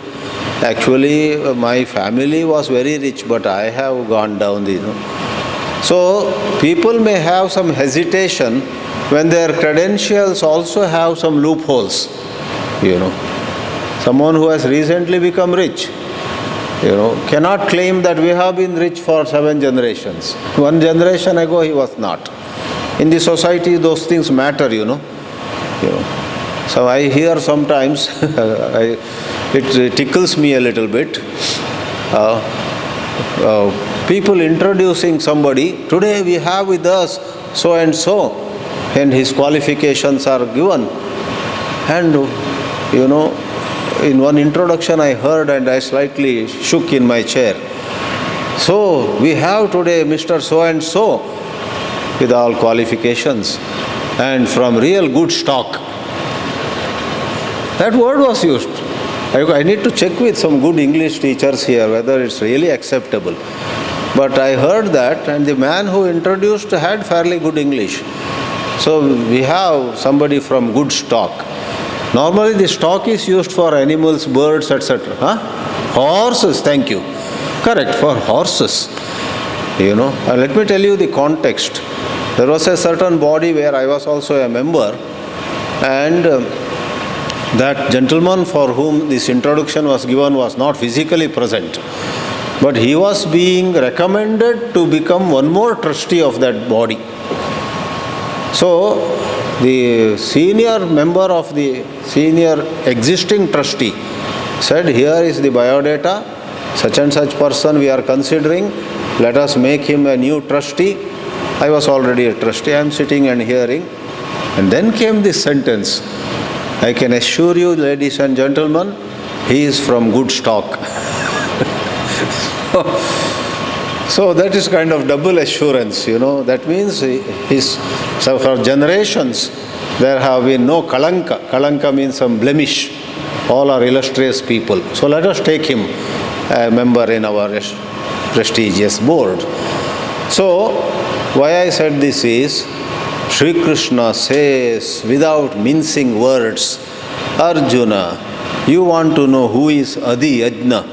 actually my family was very rich but I have gone down, So people may have some hesitation when their credentials also have some loopholes. Someone who has recently become rich, cannot claim that we have been rich for 7 generations. 1 generation ago he was not. In the society those things matter, So I hear sometimes, it tickles me a little bit, people introducing somebody, today we have with us so and so, and his qualifications are given. And, in one introduction I heard and I slightly shook in my chair. So, we have today Mr. So and so with all qualifications and from real good stock. That word was used. I need to check with some good English teachers here whether it's really acceptable. But I heard that, and the man who introduced had fairly good English. So we have somebody from good stock. Normally the stock is used for animals, birds, etc. Horses, thank you. Correct, for horses. Let me tell you the context. There was a certain body where I was also a member, and that gentleman for whom this introduction was given was not physically present, but he was being recommended to become one more trustee of that body. So the senior member of the senior existing trustee said, here is the biodata, such and such person we are considering, let us make him a new trustee. I was already a trustee, I am sitting and hearing. And then came this sentence, I can assure you, ladies and gentlemen, he is from good stock. So that is kind of double assurance, That means so for generations there have been no kalanka. Kalanka means some blemish. All are illustrious people. So let us take him a member in our prestigious board. So why I said this is, Sri Krishna says without mincing words, Arjuna, you want to know who is Adi Yajna?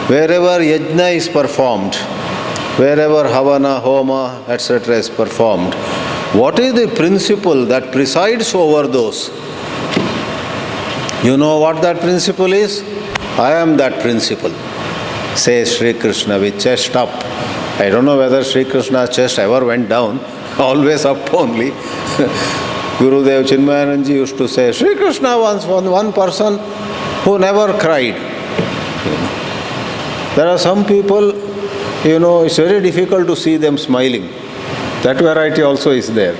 Wherever Yajna is performed, wherever Havana, Homa, etc. is performed, what is the principle that presides over those? You know what that principle is? I am that principle, says Sri Krishna with chest up. I don't know whether Sri Krishna's chest ever went down, always up only. Gurudev Chinmayananji used to say, Sri Krishna was one person who never cried. There are some people, it's very difficult to see them smiling. That variety also is there.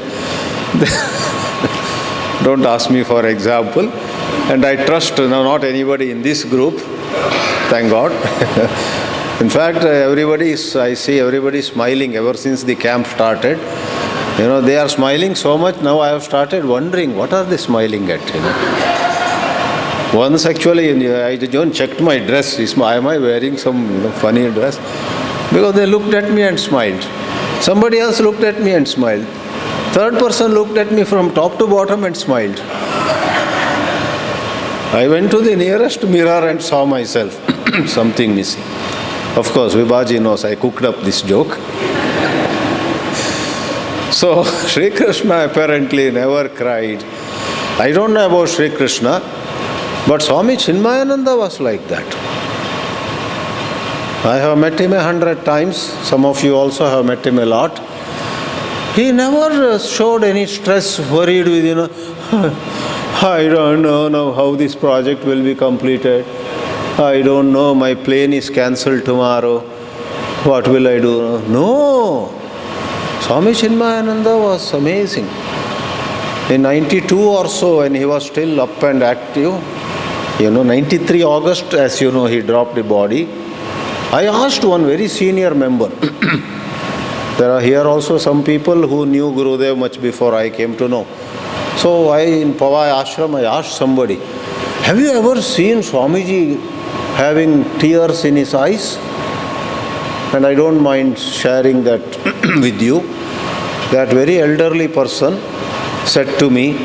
Don't ask me for example. And I trust not anybody in this group, thank God. In fact, I see everybody smiling ever since the camp started. They are smiling so much, now I have started wondering, what are they smiling at? Once actually, I just checked my dress. Am I wearing some funny dress? Because they looked at me and smiled. Somebody else looked at me and smiled. Third person looked at me from top to bottom and smiled. I went to the nearest mirror and saw myself. Something missing. Of course, Vibhaji knows I cooked up this joke. So, Sri Krishna apparently never cried. I don't know about Sri Krishna, but Swami Chinmayananda was like that. I have met him 100 times. Some of you also have met him a lot. He never showed any stress, worried with, I don't know how this project will be completed. I don't know, my plane is cancelled tomorrow. What will I do? No. Swami Chinmayananda was amazing. In 92 or so, when he was still up and active, 93 August, as you know, he dropped the body. I asked one very senior member. There are here also some people who knew Gurudev much before I came to know. So in Pawai Ashram, I asked somebody, have you ever seen Swamiji having tears in his eyes? And I don't mind sharing that with you. That very elderly person said to me,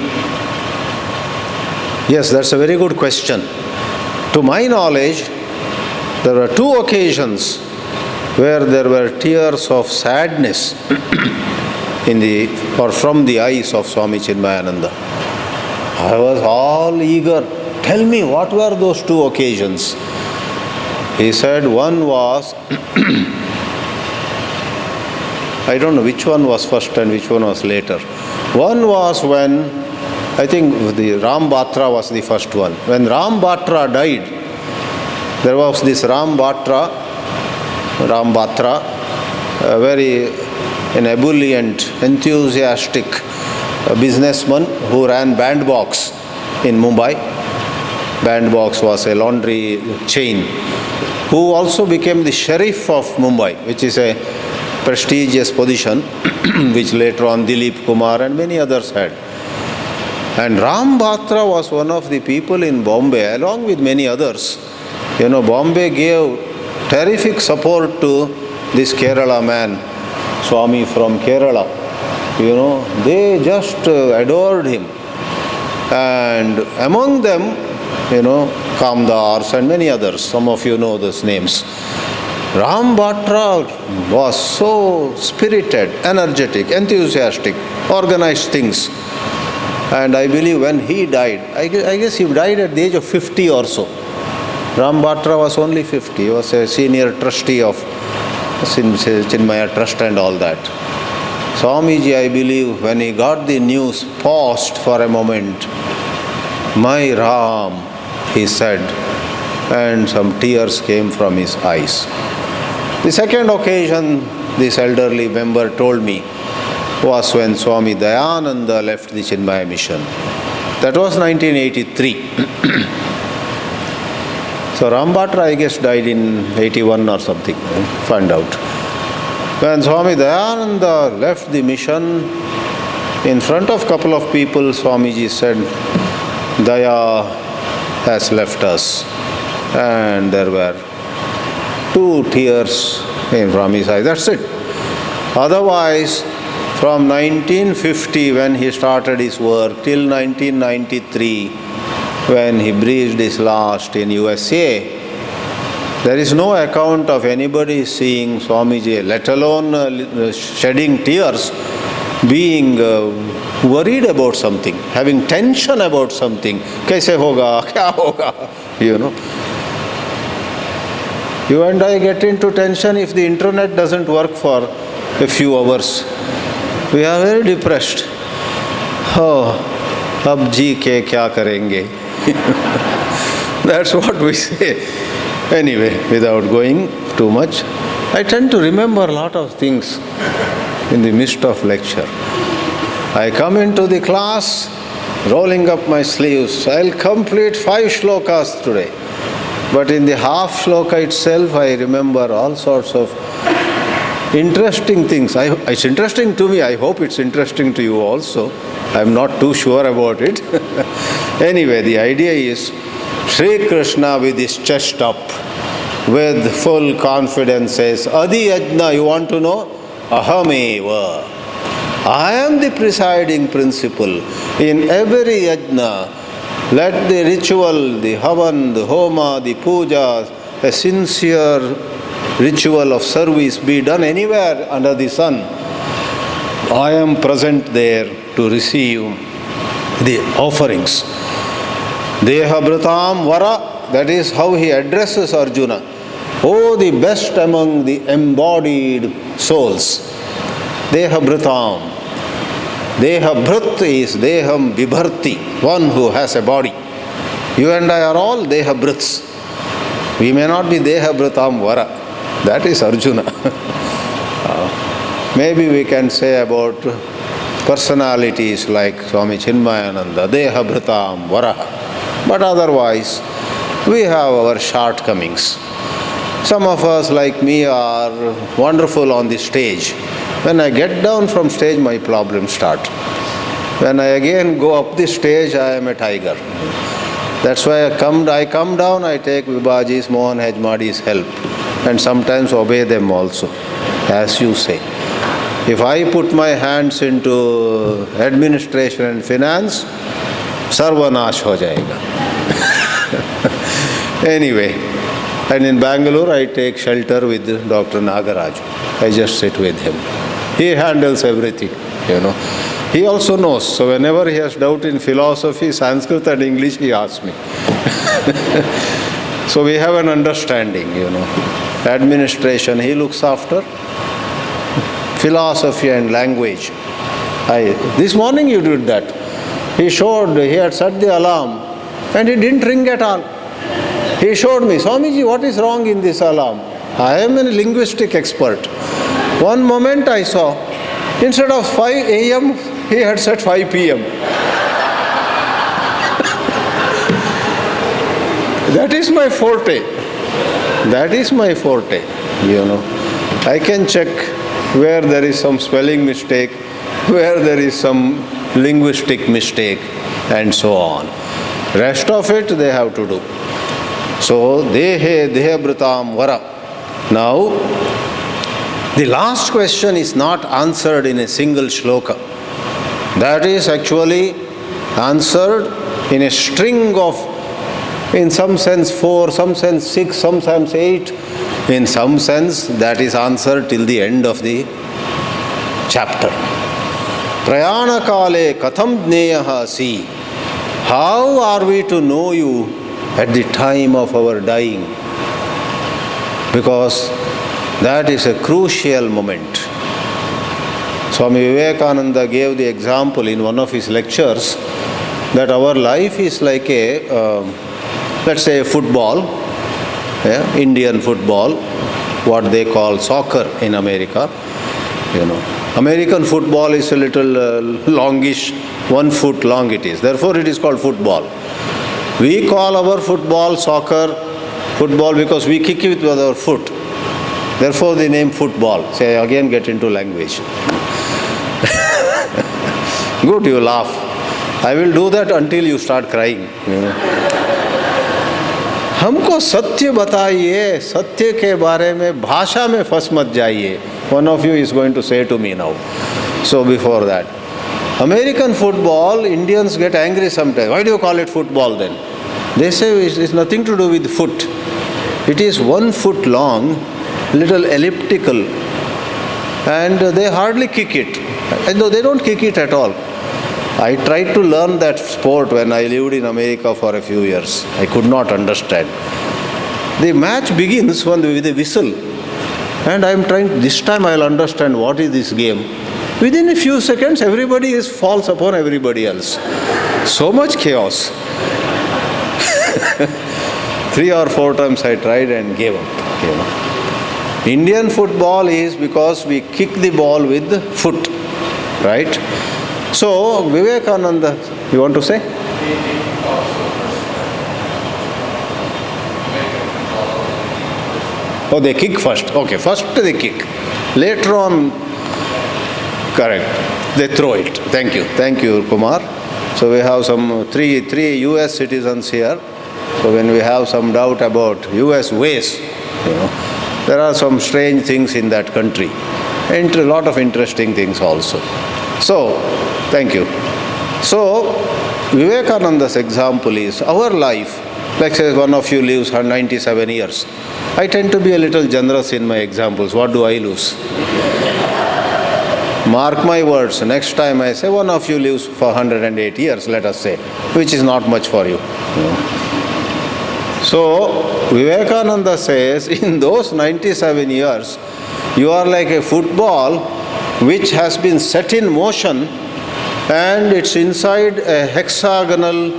yes, that's a very good question. To my knowledge, there were 2 occasions where there were tears of sadness from the eyes of Swami Chinmayananda. I was all eager. Tell me, what were those 2 occasions? He said one was, I don't know which one was first and which one was later. One was when, I think the Ram Batra was the first one. When Ram Batra died, there was this Ram Batra, a very an ebullient, enthusiastic businessman who ran Bandbox in Mumbai. Bandbox was a laundry chain, who also became the sheriff of Mumbai, which is a prestigious position, which later on Dilip Kumar and many others had. And Ram Batra was one of the people in Bombay, along with many others. Bombay gave terrific support to this Kerala man, Swami from Kerala. They just adored him. And among them, Kamdars and many others, some of you know those names. Ram Batra was so spirited, energetic, enthusiastic, organized things. And I believe when he died, I guess he died at the age of 50 or so. Ram Batra was only 50. He was a senior trustee of Chinmaya Trust and all that. Swamiji, I believe, when he got the news, paused for a moment. My Ram, he said, and some tears came from his eyes. The second occasion this elderly member told me was when Swami Dayananda left the Chinmaya mission. That was 1983. So Ram Batra, I guess, died in 81 or something, find out. When Swami Dayananda left the mission, in front of a couple of people, Swamiji said, Daya has left us. And there were 2 tears from his eyes. That's it. Otherwise, from 1950, when he started his work, till 1993, when he breathed his last in USA, there is no account of anybody seeing Swamiji, let alone shedding tears, being worried about something, having tension about something. Kaise hoga, kya hoga, You and I get into tension if the internet doesn't work for a few hours. We are very depressed. Oh, ab ji ke kya karenge? That's what we say. Anyway, without going too much, I tend to remember a lot of things in the midst of lecture. I come into the class, rolling up my sleeves. I'll complete 5 shlokas today. But in the half shloka itself, I remember all sorts of interesting things. It's interesting to me. I hope it's interesting to you also. I'm not too sure about it. Anyway, the idea is Sri Krishna with his chest up, with full confidence says, Adi Yajna, you want to know? Ahameva. I am the presiding principle. In every yajna, let the ritual, the havan, the homa, the puja, a sincere ritual of service be done anywhere under the sun. I am present there to receive the offerings. Deha Bratam Vara, that is how he addresses Arjuna. Oh, the best among the embodied souls. Deha Bhritam. Deha Bhrit is Deham Vibharti, one who has a body. You and I are all Deha Bhrits. We may not be Deha Bhritam Vara. That is Arjuna. Maybe we can say about personalities like Swami Chinmayananda, Deha Bhritam Varaha. But otherwise, we have our shortcomings. Some of us, like me, are wonderful on the stage. When I get down from stage, my problems start. When I again go up the stage, I am a tiger. That's why I come down, I take Vibhaji's, Mohan Hajmadi's help, and sometimes obey them also, as you say. If I put my hands into administration and finance, sarvanash ho jayega. Anyway, and in Bangalore I take shelter with Dr. Nagaraj. I just sit with him. He handles everything, He also knows. So whenever he has doubt in philosophy, Sanskrit and English, he asks me. So we have an understanding, Administration, he looks after. Philosophy and language. This morning you did that. He had set the alarm and it didn't ring at all. He showed me, Swamiji, what is wrong in this alarm? I am a linguistic expert. One moment I saw, instead of 5 a.m., he had set 5 p.m. That is my forte. I can check where there is some spelling mistake, where there is some linguistic mistake, and so on. Rest of it they have to do. So, Dehe Bhritam Vara. Now, the last question is not answered in a single shloka. That is actually answered in a string of, in some sense 4, some sense 6, sometimes 8. In some sense, that is answered till the end of the chapter. Prayana kale katham jneyaha si. How are we to know you at the time of our dying? Because that is a crucial moment. Swami Vivekananda gave the example in one of his lectures that our life is like a, let's say a football, Indian football, what they call soccer in America. American football is a little longish, 1 foot long it is. Therefore it is called football. We call our football soccer, football because we kick it with our foot. Therefore the name football. Say again get into language. Good, you laugh. I will do that until you start crying. हमको सत्य बताइए, सत्य के बारे में भाषा में फंस मत जाइए. One of you is going to say to me now. So before that, American football, Indians get angry sometimes. Why do you call it football then? They say it is nothing to do with foot. It is 1 foot long, little elliptical, and they hardly kick it. And they don't kick it at all. I tried to learn that sport when I lived in America for a few years. I could not understand. The match begins with a whistle. And I am trying, this time I will understand what is this game. Within a few seconds, everybody falls upon everybody else. So much chaos. 3 or 4 times I tried and gave up. Indian football is because we kick the ball with the foot. Right? So, Vivekananda, you want to say? Oh, they kick first. Okay, first they kick. Later on, correct, they throw it. Thank you, Kumar. So we have some three US citizens here. So when we have some doubt about US ways, there are some strange things in that country. And a lot of interesting things also. So, thank you. So, Vivekananda's example is our life. Like say one of you lives 97 years. I tend to be a little generous in my examples. What do I lose? Mark my words. Next time I say one of you lives for 108 years, let us say, which is not much for you. So, Vivekananda says, in those 97 years, you are like a football which has been set in motion and it's inside a hexagonal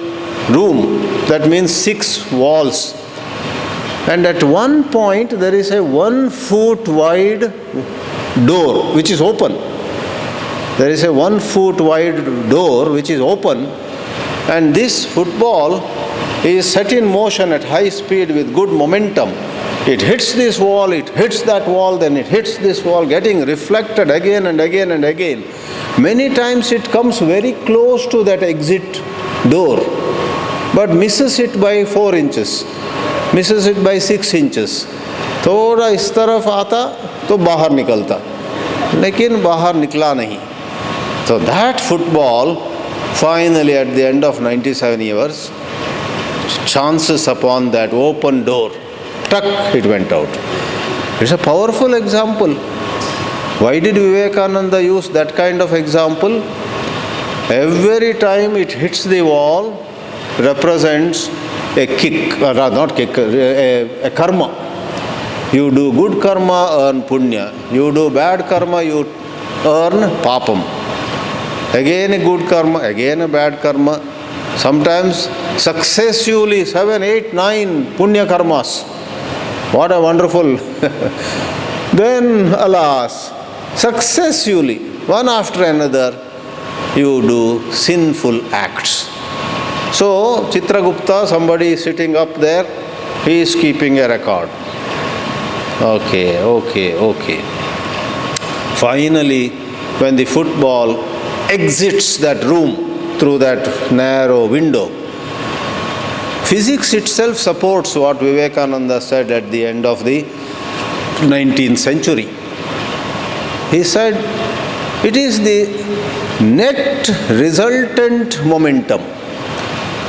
room. That means 6 walls. And at one point, there is a 1 foot wide door which is open. There is a 1 foot wide door which is open, and this football is set in motion at high speed with good momentum. It hits this wall, it hits that wall, then it hits this wall, getting reflected again and again and again. Many times it comes very close to that exit door, but misses it by 4 inches, misses it by 6 inches. थोड़ा इस तरफ आता तो बाहर निकलता, लेकिन बाहर निकला नहीं. So that football, finally at the end of 97 years, chances upon that open door, tuck, it went out. It's a powerful example. Why did Vivekananda use that kind of example? Every time it hits the wall represents a kick, not kick, a karma. You do good karma, earn punya. You do bad karma, you earn papam. Again a good karma, again a bad karma. Sometimes successively 7, 8, 9 punya karmas. What a wonderful. Then, alas, successively, one after another, you do sinful acts. So, Chitragupta, somebody is sitting up there, he is keeping a record. Okay. Finally, when the football exits that room through that narrow window, physics itself supports what Vivekananda said at the end of the 19th century. He said, it is the net resultant momentum.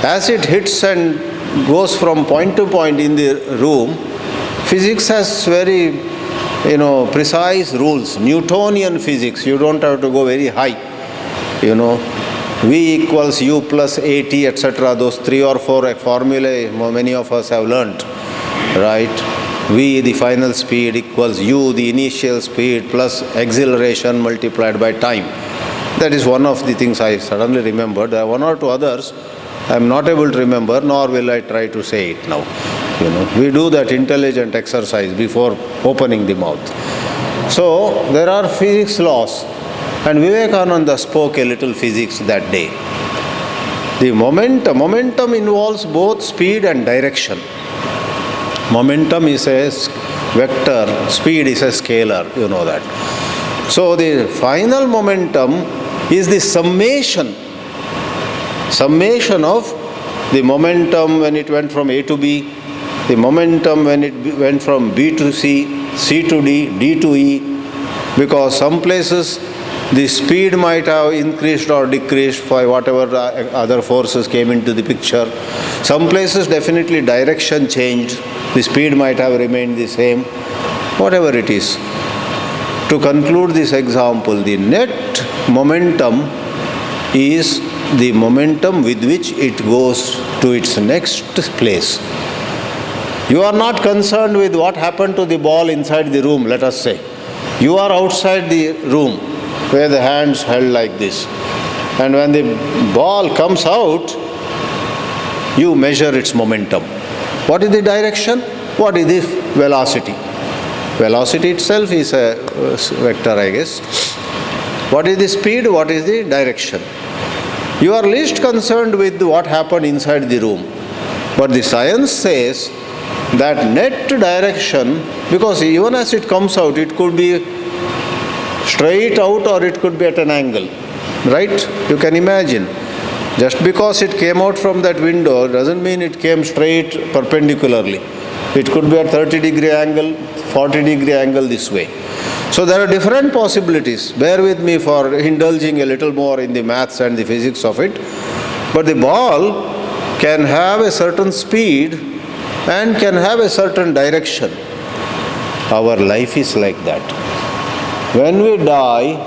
As it hits and goes from point to point in the room, physics has very, precise rules. Newtonian physics, you don't have to go very high. V equals U plus AT, etc. Those 3 or 4 formulae many of us have learnt, right? V, the final speed, equals U, the initial speed, plus acceleration multiplied by time. That is one of the things I suddenly remembered. There are 1 or 2 others I am not able to remember, nor will I try to say it now. We do that intelligent exercise before opening the mouth. So, there are physics laws. And Vivekananda spoke a little physics that day. The momentum involves both speed and direction. Momentum is a vector, speed is a scalar, you know that. So the final momentum is the summation of the momentum when it went from A to B, the momentum when it went from B to C, C to D, D to E, because some places the speed might have increased or decreased by whatever other forces came into the picture. Some places definitely direction changed. The speed might have remained the same. Whatever it is. To conclude this example, the net momentum is the momentum with which it goes to its next place. You are not concerned with what happened to the ball inside the room, let us say. You are outside the room, where the hands held like this. And when the ball comes out, you measure its momentum. What is the direction? What is the velocity? Velocity itself is a vector, I guess. What is the speed? What is the direction? You are least concerned with what happened inside the room. But the science says that net direction, because even as it comes out, it could be straight out or it could be at an angle, right? You can imagine. Just because it came out from that window doesn't mean it came straight perpendicularly. It could be at 30-degree angle, 40-degree angle this way. So there are different possibilities. Bear with me for indulging a little more in the maths and the physics of it. But the ball can have a certain speed and can have a certain direction. Our life is like that. When we die,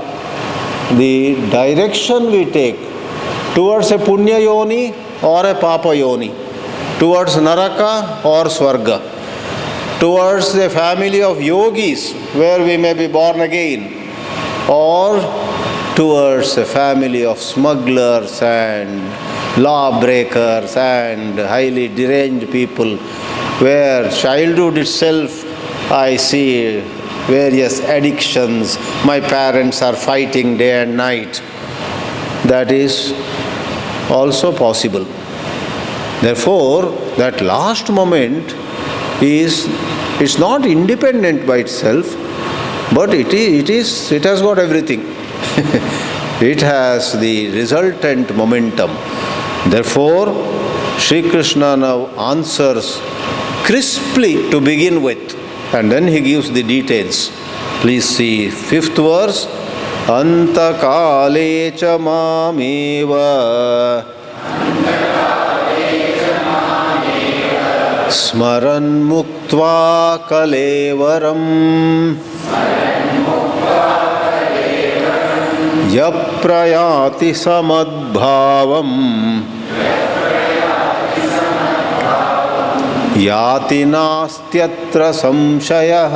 the direction we take towards a punya yoni or a papa yoni towards Naraka or Swarga, towards the family of yogis where we may be born again, or towards a family of smugglers and lawbreakers and highly deranged people, where childhood itself I see various addictions, my parents are fighting day and night. That is also possible. Therefore, that last moment it's not independent by itself, but it has got everything. It has the resultant momentum. Therefore, Sri Krishna now answers crisply to begin with, and then he gives the details. Please see 5th verse. Anta kale cha mameva smaran muktva kalevaram yaprayati samadbhavam yati nastyatra samshayah.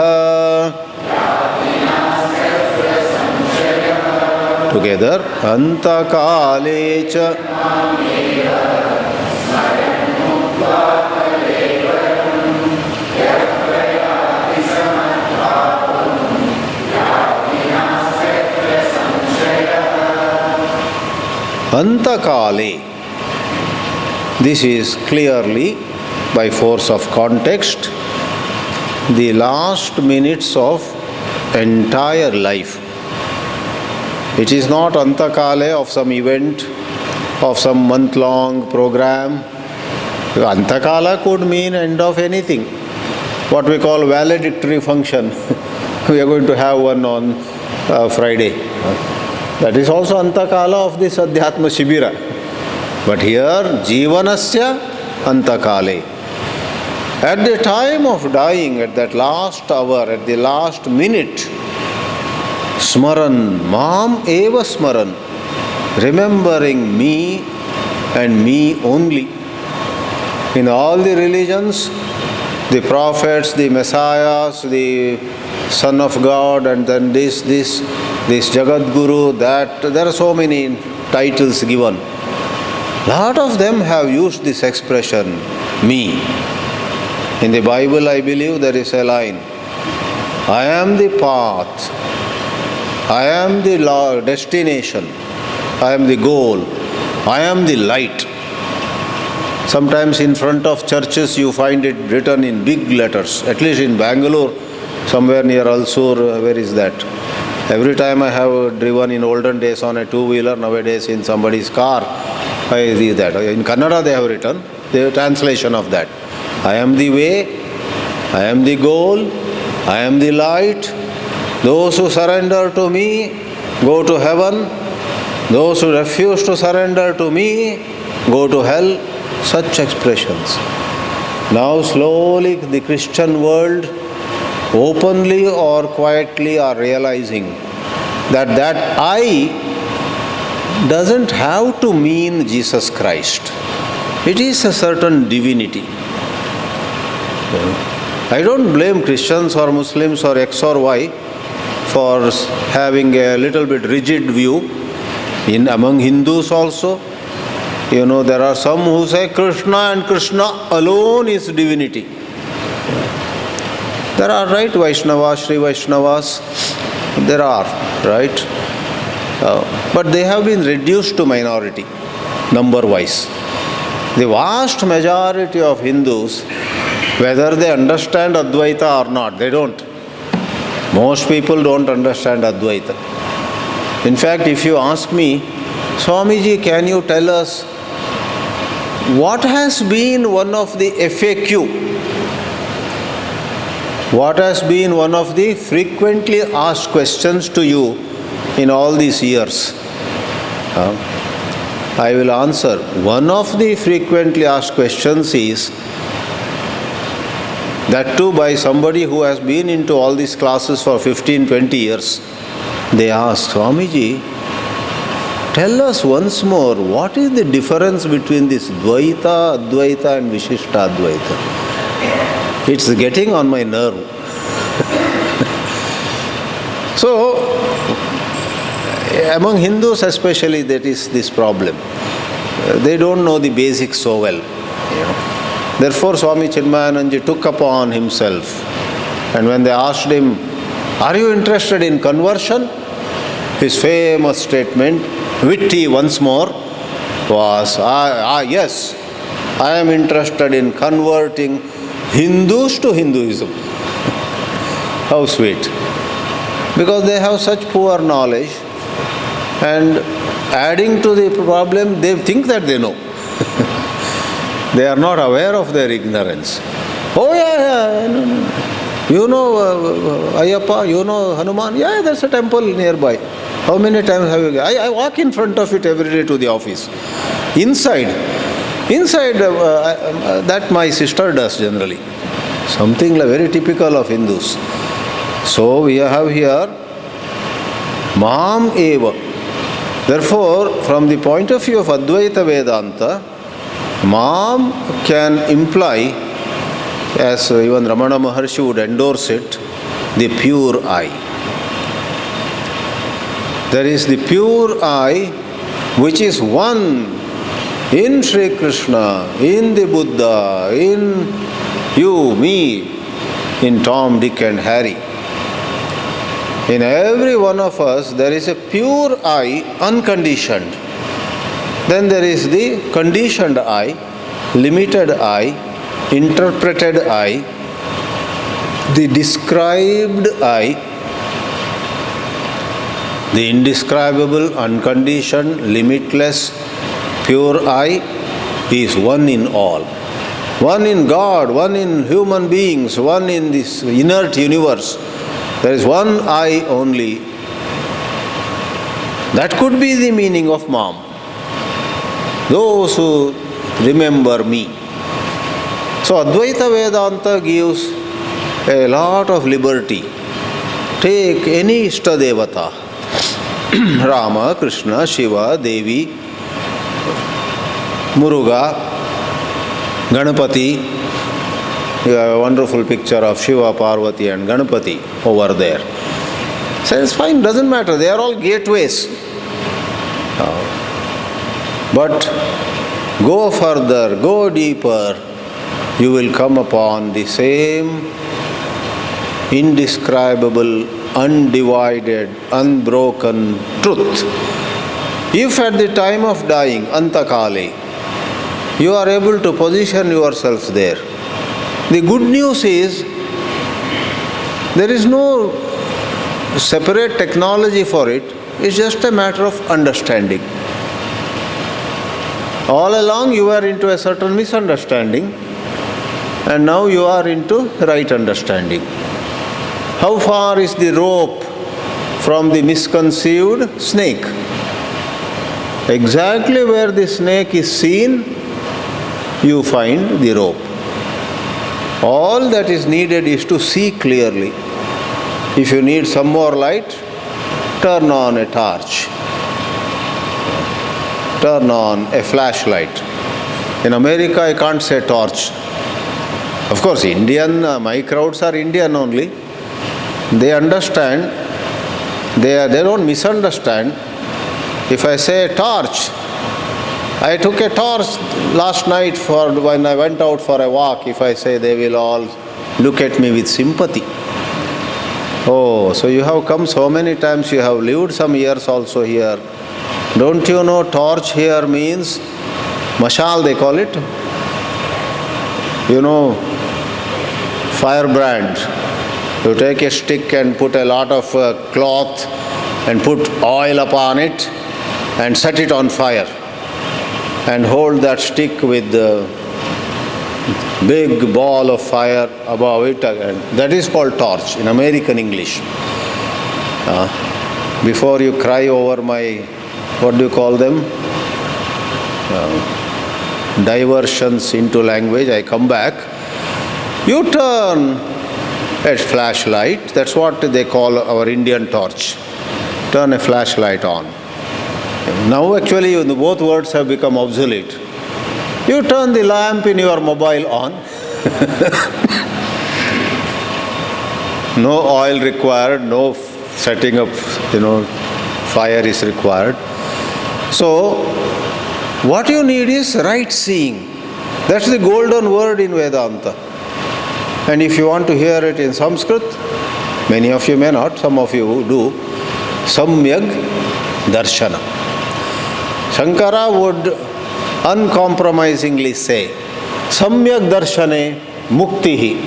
Together, anta kale cha anta kale. This is clearly, by force of context, the last minutes of entire life. It is not antakale of some event, of some month-long program. Antakala could mean end of anything. What we call valedictory function. We are going to have one on Friday. That is also antakala of this Adhyatma Shibira. But here, Jivanasya antakale. At the time of dying, at that last hour, at the last minute, Smaran, Mam eva Smaran, remembering me and me only. In all the religions, the prophets, the messiahs, the Son of God, and then this Jagat Guru, that, there are so many titles given. Lot of them have used this expression, me. In the Bible, I believe there is a line, I am the path, I am the destination, I am the goal, I am the light. Sometimes in front of churches you find it written in big letters, at least in Bangalore, somewhere near Alsur, where is that? Every time I have driven in olden days on a two-wheeler, nowadays in somebody's car, I read that. In Kannada they have written the translation of that. I am the way, I am the goal, I am the light. Those who surrender to me go to heaven. Those who refuse to surrender to me go to hell. Such expressions. Now slowly the Christian world, openly or quietly, are realizing that I doesn't have to mean Jesus Christ. It is a certain divinity. I don't blame Christians or Muslims or X or Y for having a little bit rigid view. Among Hindus also, there are some who say Krishna and Krishna alone is divinity. There are, right, Vaishnavas, Sri Vaishnavas, there are, right? But they have been reduced to minority, number-wise. The vast majority of Hindus, whether they understand Advaita or not, they don't. Most people don't understand Advaita. In fact, if you ask me, Swamiji, can you tell us what has been one of the FAQ? What has been one of the frequently asked questions to you in all these years? I will answer. One of the frequently asked questions is, that too by somebody who has been into all these classes for 15-20 years. They ask, Swamiji, Tell us once more, what is the difference between this Dvaita, Advaita and Vishishta Advaita? It's getting on my nerve. So, among Hindus especially, that is this problem. They don't know the basics so well. Therefore, Swami Chinmayananji took upon himself, and when they asked him, "Are you interested in conversion?" his famous statement, witty once more, was, yes, I am interested in converting Hindus to Hinduism. How sweet. Because they have such poor knowledge, and adding to the problem, they think that they know. They are not aware of their ignorance. Oh yeah, no. You know Ayyappa, you know Hanuman? Yeah, there's a temple nearby. How many times have you? I walk in front of it every day to the office. Inside, that my sister does generally. Something like very typical of Hindus. So we have here Mam Eva. Therefore, from the point of view of Advaita Vedanta, Mam can imply, as even Ramana Maharshi would endorse it, the pure I. There is the pure I which is one in Sri Krishna, in the Buddha, in you, me, in Tom, Dick and Harry. In every one of us there is a pure I, unconditioned. Then there is the conditioned I, limited I, interpreted I, the described I, the indescribable, unconditioned, limitless, pure I is one in all. One in God, one in human beings, one in this inert universe. There is one I only. That could be the meaning of Mam. Those who remember me. So Advaita Vedanta gives a lot of liberty. Take any Ishta Devata, Rama, Krishna, Shiva, Devi, Muruga, Ganapati. You have a wonderful picture of Shiva, Parvati and Ganapati over there. So it's fine, doesn't matter, they are all gateways. But go further, go deeper, you will come upon the same indescribable, undivided, unbroken truth. If at the time of dying, Antakale, you are able to position yourself there, the good news is there is no separate technology for it, it's just a matter of understanding. All along you were into a certain misunderstanding, and now you are into right understanding. How far is the rope from the misconceived snake? Exactly where the snake is seen, you find the rope. All that is needed is to see clearly. If you need some more light, turn on a torch. Turn on a flashlight. In America, I can't say torch. Of course, my crowds are Indian only. They understand. They don't misunderstand. If I say a torch, I took a torch last night when I went out for a walk. If I say, they will all look at me with sympathy. Oh, so you have come so many times, you have lived some years also here. Don't you know torch here means mashal, they call it? You know, firebrand. You take a stick and put a lot of cloth and put oil upon it and set it on fire. And hold that stick with the big ball of fire above it. That is called torch in American English. Before you cry over my, what do you call them? Diversions into language, I come back. You turn a flashlight, that's what they call our Indian torch. Turn a flashlight on. Now actually both words have become obsolete. You turn the lamp in your mobile on. No oil required, no setting up, fire is required. So, what you need is right seeing. That's the golden word in Vedanta. And if you want to hear it in Sanskrit, many of you may not, some of you do, Samyak Darshana. Shankara would uncompromisingly say, Samyak Darshane Muktihi,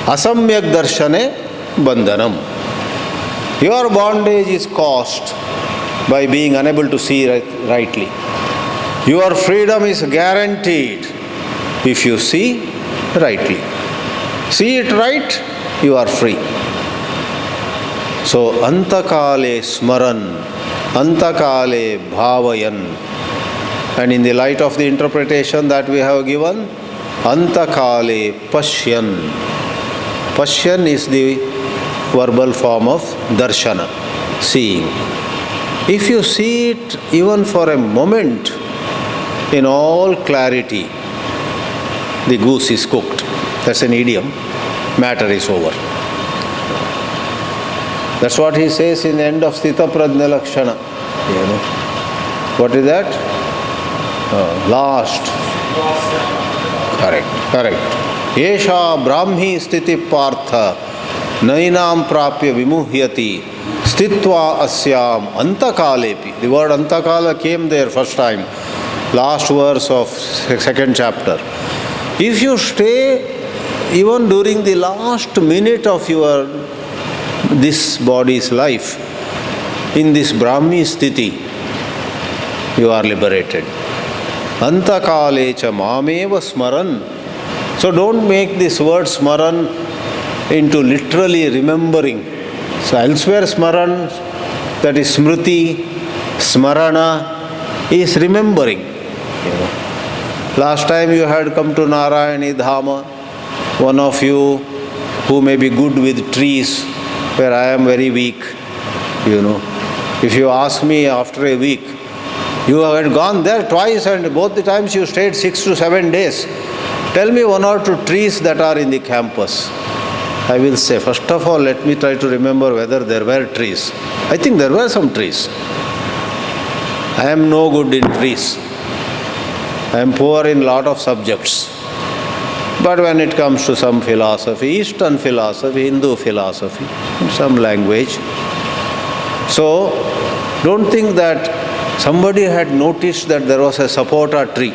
Asamyak Darshane Bandhanam. Your bondage is caused by being unable to see rightly. Your freedom is guaranteed if you see rightly. See it right, you are free. So, antakale smaran, antakale bhavayan. And in the light of the interpretation that we have given, antakale pashyan. Pashyan is the verbal form of darshana, seeing. If you see it even for a moment in all clarity, the goose is cooked. That's an idiom. Matter is over. That's what he says in the end of Sthita Prajna Lakshana. What is that? Last. Correct. Yesha Brahmi Sthiti Partha Nainam Prapya Vimuhyati Sthitva Asyam Antakalepi. The word Antakala came there first time. Last verse of second chapter. If you stay even during the last minute of this body's life, in this Brahmi Sthiti, you are liberated. Antakale cha mameva smaran. So don't make this word smaran into literally remembering. So elsewhere smaran, that is smriti, smarana, is remembering. Last time you had come to Narayani Dhama, one of you who may be good with trees, where I am very weak, If you ask me after a week, you had gone there twice and both the times you stayed 6 to 7 days. Tell me one or two trees that are in the campus. I will say, first of all, let me try to remember whether there were trees. I think there were some trees. I am no good in trees. I am poor in lot of subjects. But when it comes to some philosophy, Eastern philosophy, Hindu philosophy, some language. So, don't think that somebody had noticed that there was a sapota tree.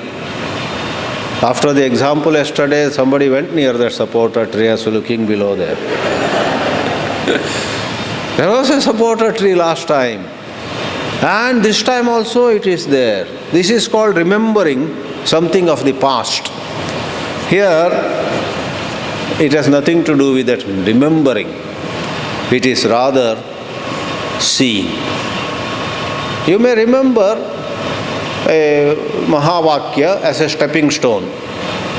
After the example yesterday, somebody went near that sapota tree as looking below there. There was a sapota tree last time. And this time also it is there. This is called remembering something of the past. Here, it has nothing to do with that remembering. It is rather seeing. You may remember a Mahavakya as a stepping stone.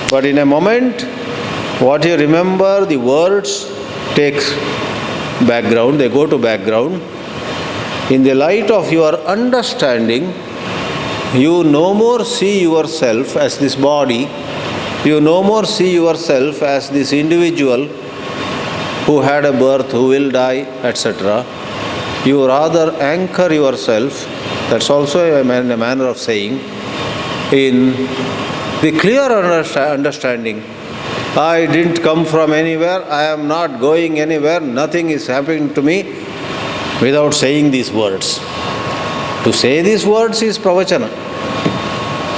But in a moment, what you remember, the words take background, they go to background. In the light of your understanding, you no more see yourself as this body, you no more see yourself as this individual who had a birth, who will die, etc. You rather anchor yourself, that's also a manner of saying, in the clear understanding. I didn't come from anywhere, I am not going anywhere, nothing is happening to me without saying these words. To say these words is pravachana.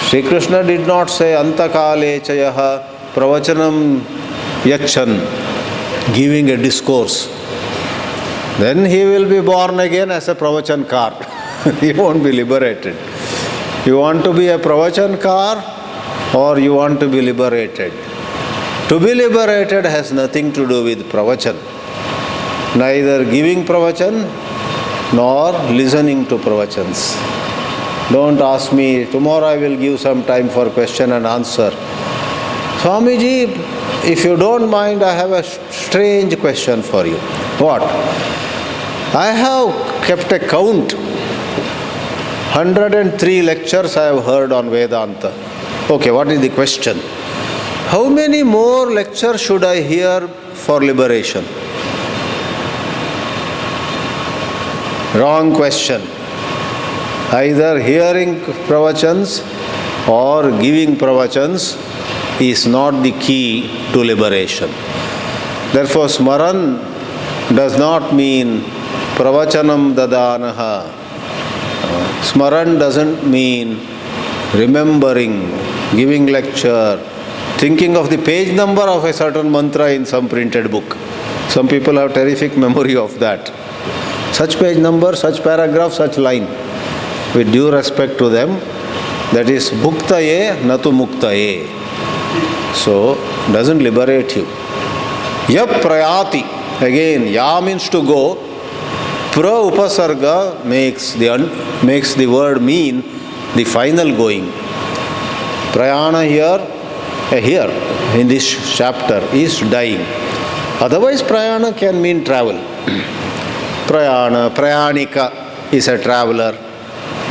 Sri Krishna did not say antakale chayaha pravachanam yachan, giving a discourse. Then he will be born again as a pravachankar. He won't be liberated. You want to be a pravachankar or you want to be liberated? To be liberated has nothing to do with pravachan. Neither giving pravachan nor listening to pravachans. Don't ask me, tomorrow I will give some time for question and answer. Swamiji, if you don't mind, I have a strange question for you. What? I have kept a count 103 lectures I have heard on Vedanta. Okay, what is the question? How many more lectures should I hear for liberation? Wrong question. Either hearing pravachans or giving pravachans is not the key to liberation. Therefore, smaran does not mean pravachanam dadanaha. Smaran doesn't mean remembering, giving lecture, thinking of the page number of a certain mantra in some printed book. Some people have terrific memory of that. Such page number, such paragraph, such line. With due respect to them, that is bhuktaye natu muktaye. So, doesn't liberate you. Yap prayati. Again, ya means to go. Pra upasarga makes the word mean the final going. Prayana here in this chapter is dying. Otherwise, prayana can mean travel. Prayanika is a traveler,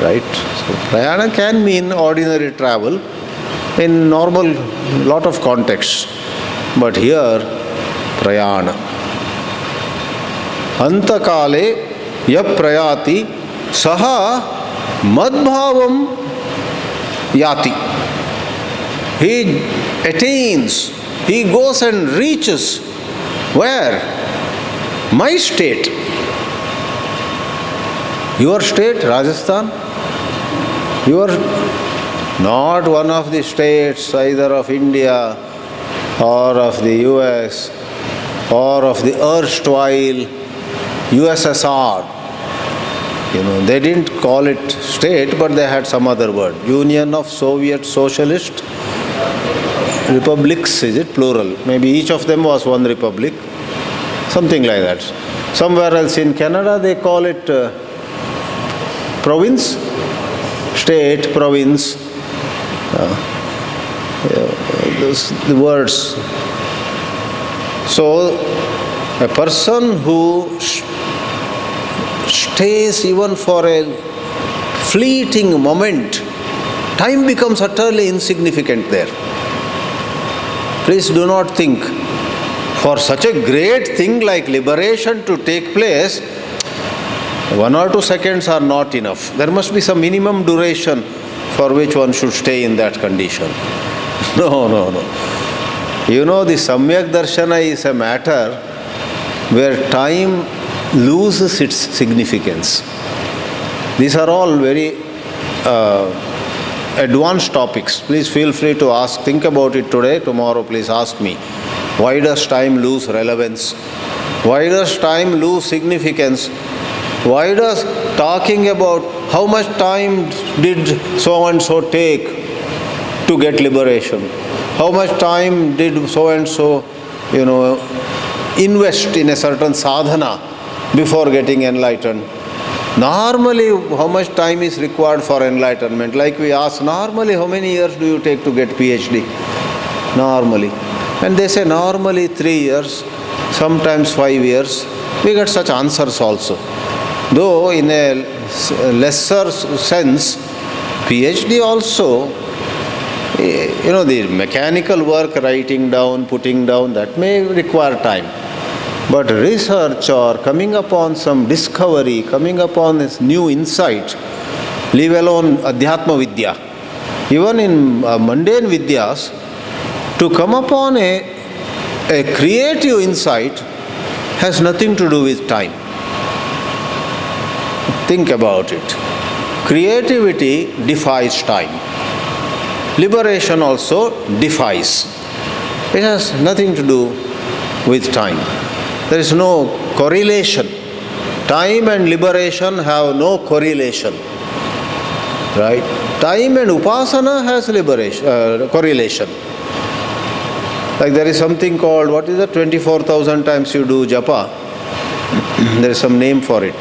right? So, prayana can mean ordinary travel in normal lot of contexts. But here, prayana. Antakale yap prayati saha madbhavam yati. He attains, he goes and reaches where? My state. Your state, Rajasthan? You are not one of the states either of India or of the US or of the erstwhile USSR. They didn't call it state, but they had some other word. Union of Soviet Socialist Republics, is it plural? Maybe each of them was one republic, something like that. Somewhere else in Canada they call it province, state, province. The words. So, a person who stays even for a fleeting moment, time becomes utterly insignificant there. Please do not think, for such a great thing like liberation to take place, 1 or 2 seconds are not enough. There must be some minimum duration for which one should stay in that condition. No. The Samyak Darshana is a matter where time loses its significance. These are all very advanced topics. Please feel free to ask, think about it today, tomorrow please ask me. Why does time lose relevance? Why does time lose significance? Why does talking about how much time did so and so take to get liberation? How much time did so and so, invest in a certain sadhana before getting enlightened? Normally, how much time is required for enlightenment? Like we ask, normally how many years do you take to get PhD? Normally. And they say normally 3 years, sometimes 5 years. We get such answers also. Though in a lesser sense, PhD also, the mechanical work, writing down, putting down, that may require time. But research or coming upon some discovery, coming upon this new insight, leave alone Adhyatma Vidya. Even in mundane Vidyas, to come upon a creative insight has nothing to do with time. Think about it. Creativity defies time. Liberation also defies. It has nothing to do with time. There is no correlation. Time and liberation have no correlation. Right? Time and upasana has correlation. Like there is something called, 24,000 times you do japa. There is some name for it.